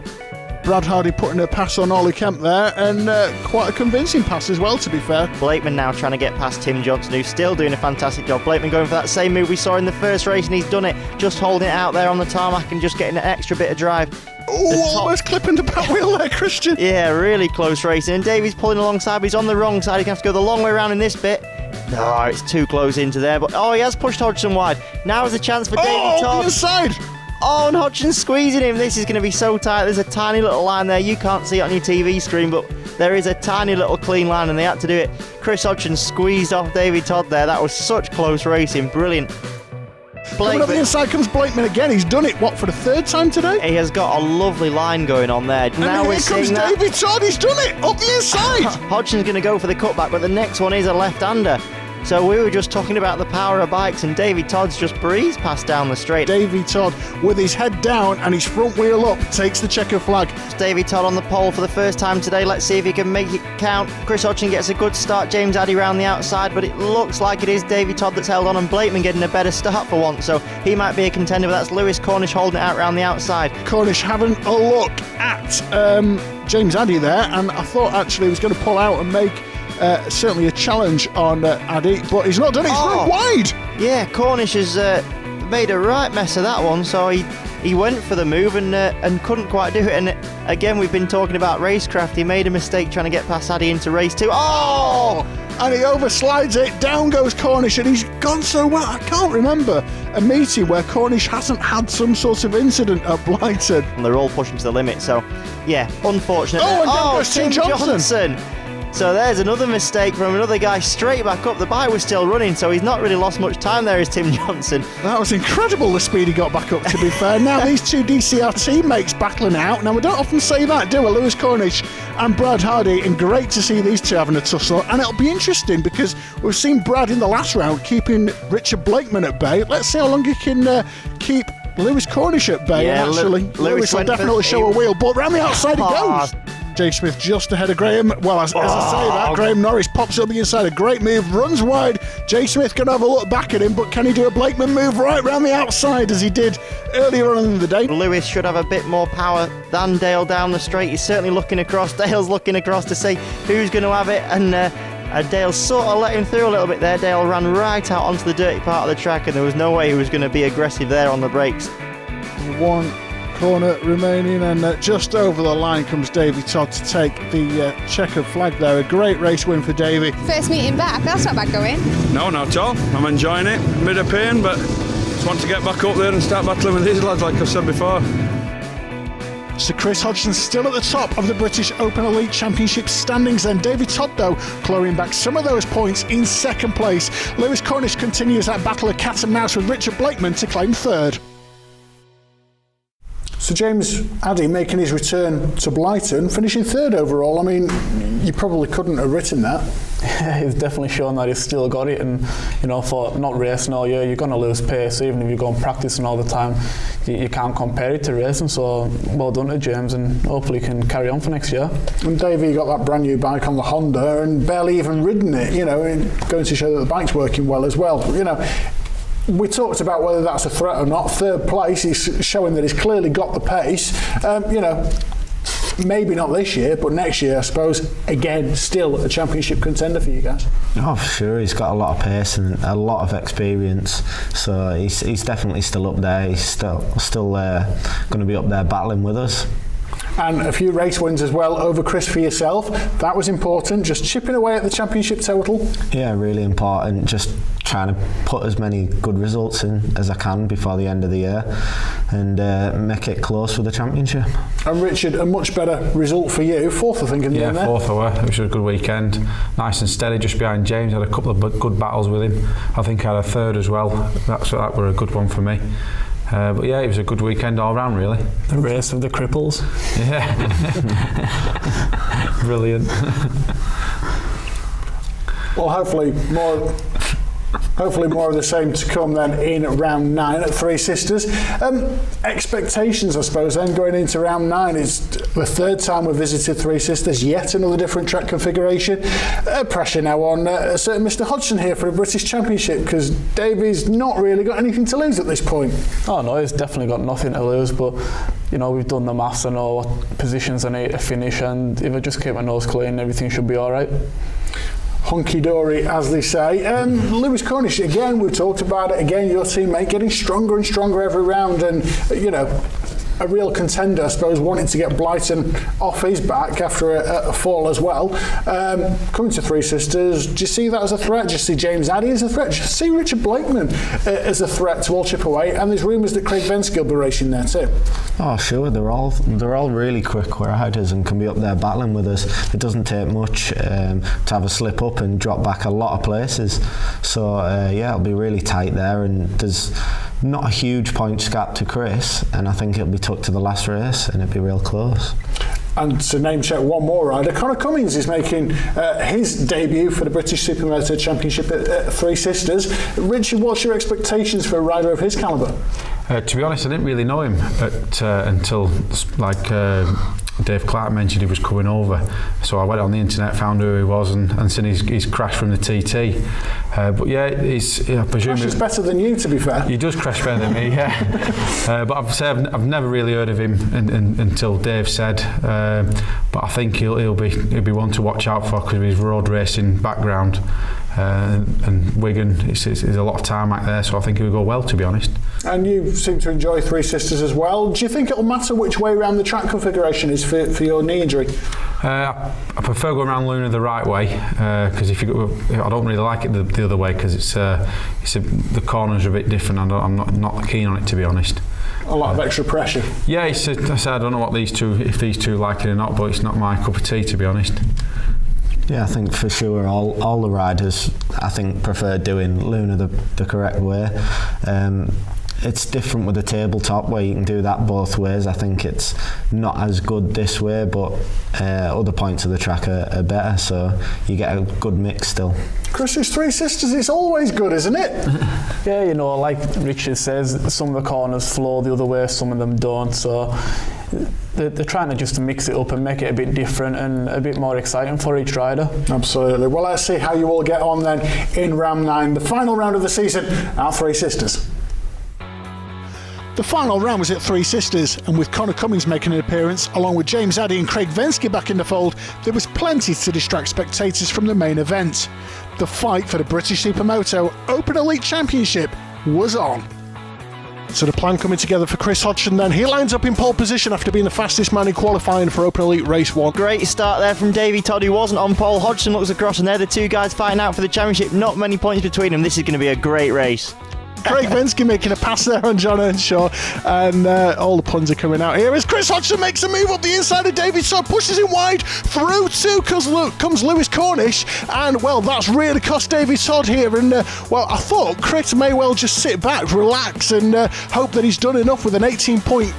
Brad Hardy putting a pass on Ollie Kemp there, and quite a convincing pass as well, to be fair. Blakeman now trying to get past Tim Johnson, who's still doing a fantastic job. Blakeman going for that same move we saw in the first race, and he's done it, just holding it out there on the tarmac and just getting an extra bit of drive. Oh, almost clipping the back wheel there, Christian. Yeah, really close racing, and Davey's pulling alongside, but he's on the wrong side. He's going to have to go the long way around in this bit. No, it's too close into there, but he has pushed Hodgson wide. Now is a chance for Davey Todd. The inside. Oh, and Hodgson's squeezing him. This is going to be so tight. There's a tiny little line there. You can't see it on your TV screen, but there is a tiny little clean line, and they had to do it. Chris Hodgson squeezed off Davey Todd there. That was such close racing. Brilliant. Coming up the inside comes Blakeman again. He's done it, for the 3rd time today? He has got a lovely line going on there. And now here comes Davey Todd. He's done it, up the inside. Hodgson's going to go for the cutback, but the next one is a left-hander. So we were just talking about the power of bikes, and Davey Todd's just breezed past down the straight. Davey Todd, with his head down and his front wheel up, takes the checker flag. It's Davey Todd on the pole for the first time today. Let's see if he can make it count. Chris Hodgson gets a good start. James Addy round the outside, but it looks like it is Davey Todd that's held on, and Blakeman getting a better start for once. So he might be a contender, but that's Lewis Cornish holding it out round the outside. Cornish having a look at James Addy there, and I thought actually he was going to pull out and make certainly a challenge on Addy, but he's not done it. He's run wide. Yeah, Cornish has made a right mess of that one, so he went for the move and couldn't quite do it. And again, we've been talking about racecraft. He made a mistake trying to get past Addy into race 2. And he overslides it. Down goes Cornish, and he's gone so well. I can't remember a meeting where Cornish hasn't had some sort of incident at Blighton. And they're all pushing to the limit, so yeah, unfortunate. And down goes Tim Johnson. So there's another mistake from another guy straight back up. The bike was still running, so he's not really lost much time there, is Tim Johnson. That was incredible, the speed he got back up, to be fair. Now these two DCR teammates battling out. Now we don't often say that, do we? Lewis Cornish and Brad Hardy, and great to see these two having a tussle. And it'll be interesting because we've seen Brad in the last round keeping Richard Blakeman at bay. Let's see how long he can keep Lewis Cornish at bay. Yeah, Actually, Lewis will definitely show a wheel, but round the outside he goes. Jay Smith just ahead of Graham. Well, as I say that, Graham Norris pops up the inside. A great move, runs wide. Jay Smith can have a look back at him, but can he do a Blakeman move right round the outside as he did earlier on in the day? Lewis should have a bit more power than Dale down the straight. He's certainly looking across. Dale's looking across to see who's going to have it, and Dale sort of let him through a little bit there. Dale ran right out onto the dirty part of the track, and there was no way he was going to be aggressive there on the brakes. One corner remaining, and just over the line comes Davey Todd to take the checkered flag there. A great race win for Davey. First meeting back, that's not bad going. No, not at all. I'm enjoying it. A bit of pain, but just want to get back up there and start battling with these lads, like I've said before. So Chris Hodgson still at the top of the British Open Elite Championship standings, then Davey Todd though clawing back some of those points in 2nd place. Lewis Cornish continues that battle of cat and mouse with Richard Blakeman to claim 3rd. So James Addy making his return to Blighton, finishing 3rd overall. I mean, you probably couldn't have written that. Yeah, he's definitely shown that he's still got it, and for not racing all year, you're going to lose pace. Even if you go and practicing all the time, you can't compare it to racing. So well done to James, and hopefully he can carry on for next year. And Davey got that brand new bike on the Honda and barely even ridden it, and going to show that the bike's working well as well. We talked about whether that's a threat or not. 3rd place is showing that he's clearly got the pace. Maybe not this year, but next year, I suppose, again, still a championship contender for you guys. Oh, for sure. He's got a lot of pace and a lot of experience. So he's definitely still up there. He's still going to be up there battling with us. and a few race wins as well over Chris for yourself. That was important, just chipping away at the championship total. Yeah, really important. Just trying to put as many good results in as I can before the end of the year and make it close for the championship. And Richard, a much better result for you. Fourth, I think, in the end there. Yeah, fourth I were. It was a good weekend. Nice and steady just behind James. Had a couple of good battles with him. I think I had a third as well. That were a good one for me. But yeah, it was a good weekend all round, really. The race of the cripples. Yeah. Brilliant. Well, hopefully more of the same to come then in round 9 at Three Sisters. Expectations, I suppose, then going into round 9 is the third time we've visited Three Sisters, yet another different track configuration. Pressure now on certain Mr. Hodgson here for the British Championship, because Davey's not really got anything to lose at this point. Oh no, he's definitely got nothing to lose, but you know, we've done the maths and know what positions I need to finish, and if I just keep my nose clean, everything should be alright. Hunky-dory, as they say. Lewis Cornish, again, we talked about it, again, your teammate getting stronger and stronger every round, and, you know, a real contender, I suppose, wanting to get Blighton off his back after a fall as well. Coming to Three Sisters, do you see that as a threat? Do you see James Addy as a threat? Do you see Richard Blakeman as a threat to all chip away? And there's rumours that Craig Venskill will be racing there too. Oh sure, they're all really quick riders and can be up there battling with us. It doesn't take much to have a slip up and drop back a lot of places. So yeah, it'll be really tight there, and there's not a huge points gap to Chris, and I think it'll be tucked to the last race and it'll be real close. And to name check one more rider, Conor Cummins is making his debut for the British Supermoto Championship at Three Sisters. Richard, what's your expectations for a rider of his calibre? To be honest, I didn't really know him until Dave Clark mentioned he was coming over, so I went on the internet, found who he was, and seen his crash from the TT. But yeah, I presume Crash is better than you, to be fair. He does crash better than me, yeah. But I've never really heard of him until Dave said. But I think he'll be one to watch out for because of his road racing background. And Wigan, it's a lot of tarmac there, so I think it will go well, to be honest. And you seem to enjoy Three Sisters as well. Do you think it'll matter which way around the track configuration is for your knee injury? I prefer going around Luna the right way because I don't really like it the other way because the corners are a bit different. I'm not keen on it, to be honest. A lot of extra pressure. Yeah, I said I don't know what if these two like it or not, but it's not my cup of tea, to be honest. Yeah, I think for sure all the riders, I think, prefer doing Luna the correct way. It's different with the tabletop where you can do that both ways. I think it's not as good this way, but other points of the track are better, so you get a good mix still. Chris, it's Three Sisters, it's always good, isn't it? Yeah, you know, like Richard says, some of the corners flow the other way, some of them don't, so they're trying to just mix it up and make it a bit different and a bit more exciting for each rider. Absolutely. Well, let's see how you all get on then in round 9, the final round of the season at Three Sisters. The final round was at Three Sisters, and with Conor Cummins making an appearance, along with James Addy and Craig Venskill back in the fold, there was plenty to distract spectators from the main event. The fight for the British Supermoto Open Elite Championship was on. So the plan coming together for Chris Hodgson then. He lines up in pole position after being the fastest man in qualifying for Open Elite Race 1. Great start there from Davey. Todd, who wasn't on pole. Hodgson looks across, and they're the two guys fighting out for the championship. Not many points between them. This is going to be a great race. Craig Venskill making a pass there on John Earnshaw, and all the puns are coming out here as Chris Hodgson makes a move up the inside of Davey. Todd pushes him wide, through two comes Lewis Cornish, and well, that's really cost Davey Todd here, and well, I thought Chris may well just sit back, relax, and hope that he's done enough with an 18-point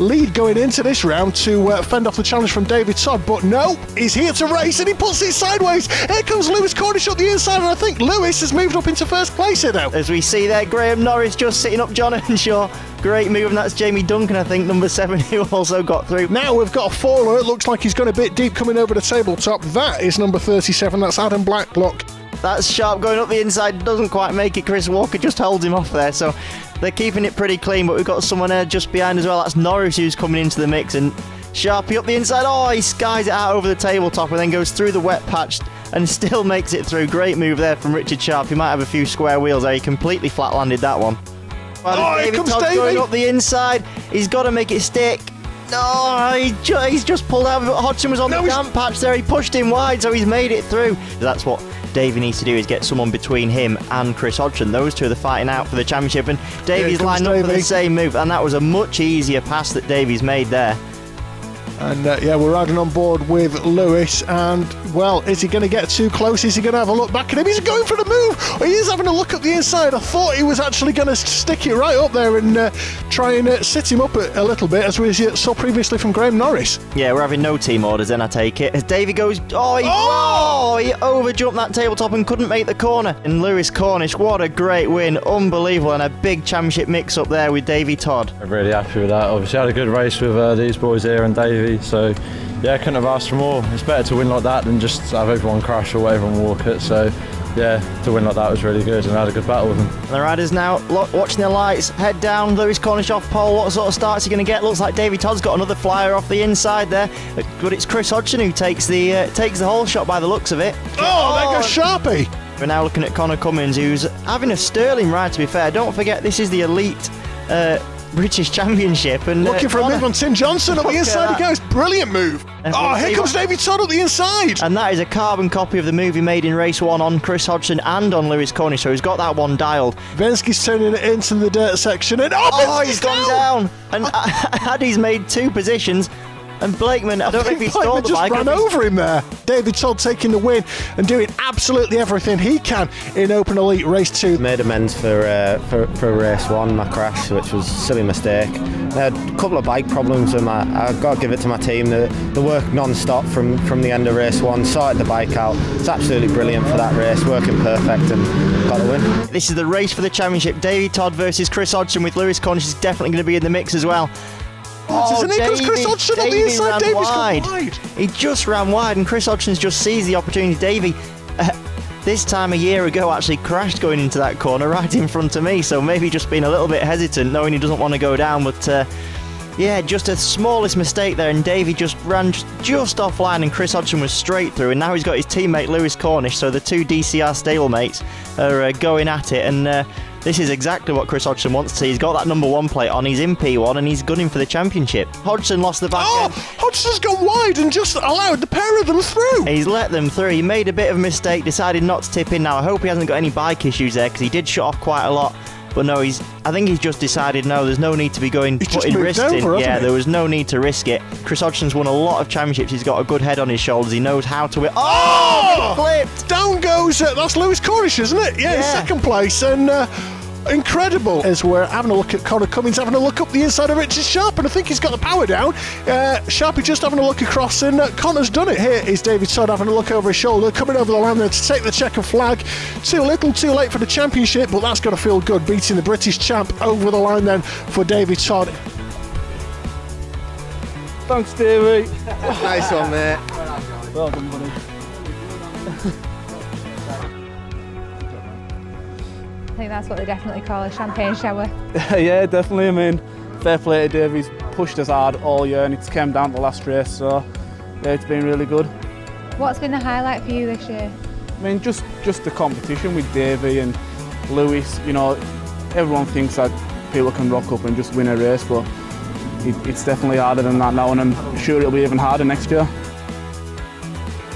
lead going into this round to fend off the challenge from Davey Todd, but no, he's here to race, and he puts it sideways. Here comes Lewis Cornish up the inside, and I think Lewis has moved up into first place here now. As we see there, Graham Norris just sitting up John Earnshaw. Great move, and that's Jamie Duncan, I think, number 7, who also got through. Now we've got a faller. It looks like he's gone a bit deep coming over the tabletop. That is number 37. That's Adam Blacklock. That's Sharp going up the inside. Doesn't quite make it. Chris Walker just holds him off there. So they're keeping it pretty clean, but we've got someone just behind as well. That's Norris who's coming into the mix, and Sharpie up the inside. Oh, he skies it out over the tabletop and then goes through the wet patch and still makes it through. Great move there from Richard Sharp. He might have a few square wheels there. He completely flat landed that one. Well, here comes Todd's Davey going up the inside. He's got to make it stick. No, he's just pulled out. Hodgson was on the damp patch there. He pushed him wide, so he's made it through. That's what Davey needs to do, is get someone between him and Chris Hodgson. Those two are fighting out for the championship, and Davey's lined up for the same move, and that was a much easier pass that Davey's made there. And we're riding on board with Lewis, and well, is he going to get too close? Is he going to have a look back at him? He's going for the move. He is having a look at the inside. I thought he was actually going to stick it right up there and try and sit him up a little bit, as we saw previously from Graham Norris. Yeah, we're having no team orders then, I take it. As Davey goes, he overjumped that tabletop and couldn't make the corner. And Lewis Cornish, what a great win, unbelievable, and a big championship mix-up there with Davey Todd. I'm really happy with that. Obviously, I had a good race with these boys here and Davey. So yeah, I couldn't have asked for more. It's better to win like that than just have everyone crash or everyone walk it. So yeah, to win like that was really good, and I had a good battle with them. And the riders now watching their lights, head down. Lewis Cornish off pole. What sort of starts he going to get? Looks like Davey Todd's got another flyer off the inside there, but it's Chris Hodgson who takes the whole shot by the looks of it. There goes Sharpie. We're now looking at Connor Cummins, who's having a sterling ride, to be fair. Don't forget, this is the elite British Championship, and looking for a move on Tim Johnson. On the inside he goes. Brilliant move. Here comes Davey Todd up the inside. And that is a carbon copy of the move he made in race 1 on Chris Hodgson and on Lewis Cornish, so he's got that one dialed. Vensky's turning it into the dirt section, and he's gone down. And Addy's made 2 positions. And Blakeman, I don't know if he stole the bike. Just ran over him there. David Todd taking the win and doing absolutely everything he can in Open Elite Race 2. Made amends for race 1, my crash, which was a silly mistake. I had a couple of bike problems, and I've got to give it to my team. They worked non-stop from the end of race 1, sorted the bike out. It's absolutely brilliant for that race, working perfect, and got the win. This is the race for the championship. Davey Todd versus Chris Hodgson, with Lewis Cornish is definitely going to be in the mix as well. Chris Hodgson on the inside. Davey's gone wide. He just ran wide, and Chris Hodgson just seized the opportunity. Davey, this time a year ago, actually crashed going into that corner right in front of me, so maybe just being a little bit hesitant, knowing he doesn't want to go down, but just a smallest mistake there, and Davey just ran just offline, and Chris Hodgson was straight through, and now he's got his teammate Lewis Cornish, so the 2 DCR stablemates are going at it, and this is exactly what Chris Hodgson wants to see. He's got that number 1 plate on, he's in P1, and he's gunning for the championship. Hodgson lost the back end. Hodgson's gone wide and just allowed the pair of them through. He's let them through. He made a bit of a mistake, decided not to tip in. Now, I hope he hasn't got any bike issues there, because he did shut off quite a lot. But no, I think he's just decided, no, there's no need to be putting risks in. Yeah, there was no need to risk it. Chris Hodgson's won a lot of championships. He's got a good head on his shoulders. He knows how to win. Flipped! Down goes, that's Lewis Cornish, isn't it? Yeah, in second place. And incredible, as we're having a look at Connor Cummins having a look up the inside of Richard Sharp, and I think he's got the power down. Sharpie just having a look across, and Connor's done it. Here is David Todd having a look over his shoulder, coming over the line there to take the checker flag. Too little, too late for the championship, but that's got to feel good, beating the British champ over the line then for David Todd. Thanks, Davey. Nice one, mate. Well done, buddy. I think that's what they definitely call a champagne shower. Yeah, definitely. I mean, fair play to Dave. He's pushed us hard all year, and it's came down to the last race, so yeah, it's been really good. What's been the highlight for you this year? I mean, just the competition with Davey and Lewis. You know, everyone thinks that people can rock up and just win a race, but it's definitely harder than that now, and I'm sure it'll be even harder next year.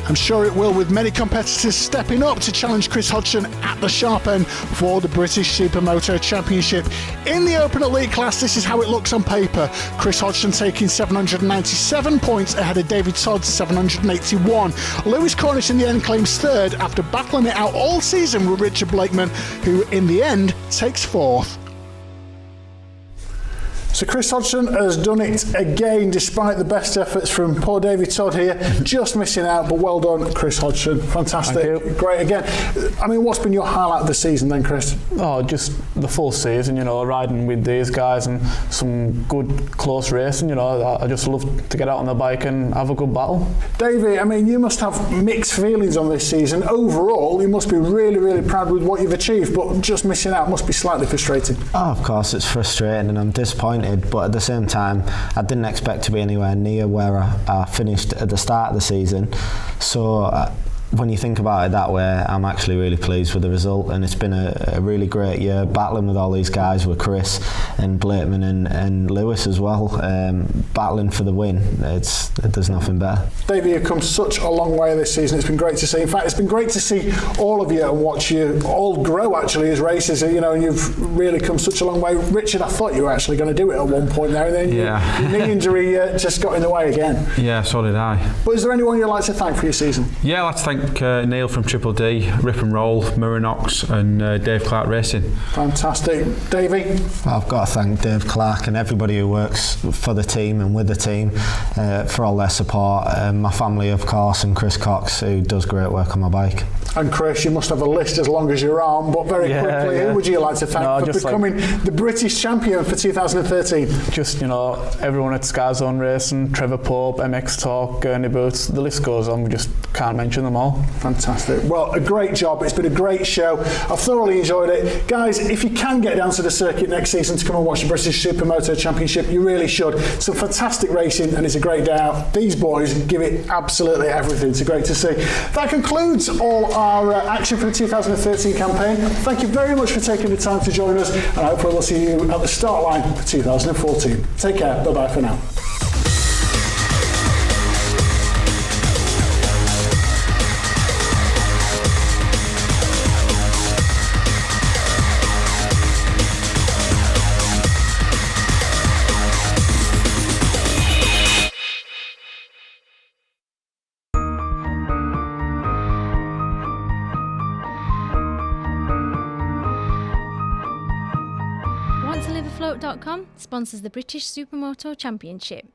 I'm sure it will, with many competitors stepping up to challenge Chris Hodgson at the sharp end for the British Supermoto Championship. In the Open Elite class, this is how it looks on paper. Chris Hodgson taking 797 points ahead of David Todd, 781. Lewis Cornish in the end claims third after battling it out all season with Richard Blakeman, who in the end takes fourth. So Chris Hodgson has done it again, despite the best efforts from poor David Todd here, just missing out, but well done, Chris Hodgson. Fantastic, great again. I mean, what's been your highlight of the season then, Chris? Oh, just the full season, you know, riding with these guys and some good close racing, you know. I just love to get out on the bike and have a good battle. Davey, I mean, you must have mixed feelings on this season. Overall, you must be really, really proud with what you've achieved, but just missing out must be slightly frustrating. Oh, of course, it's frustrating, and I'm disappointed. But at the same time, I didn't expect to be anywhere near where I finished at the start of the season. So when you think about it that way, I'm actually really pleased with the result, and it's been a really great year battling with all these guys, with Chris and Blakeman and Lewis as well, battling for the win. There's nothing better. Davey, you've come such a long way this season. It's been great to see. In fact, it's been great to see all of you and watch you all grow actually as racers. You know, and you've really come such a long way. Richard, I thought you were actually going to do it at one point there, and then your knee injury just got in the way again. Yeah, so did I. But is there anyone you'd like to thank for your season? Yeah, I'd like to thank Neil from Triple D, Rip and Roll, Muranox and Dave Clark Racing. Fantastic. Davey? I've got to thank Dave Clark and everybody who works for the team and with the team for all their support. My family, of course, and Chris Cox, who does great work on my bike. And Chris, you must have a list as long as your arm, but very quickly, who would you like to thank for becoming the British champion for 2013? Just, everyone at Sky Zone Racing, Trevor Pope, MX Talk, Gurney Boots, the list goes on, we just can't mention them all. Fantastic. Well, a great job. It's been a great show. I've thoroughly enjoyed it. Guys, if you can get down to the circuit next season to come and watch the British Supermoto Championship, you really should. Some fantastic racing and it's a great day out. These boys give it absolutely everything. It's great to see. That concludes all our action for the 2013 campaign. Thank you very much for taking the time to join us, and I hope we'll see you at the start line for 2014. Take care. Bye-bye for now. OnceLiveAfloat.com sponsors the British Supermoto Championship.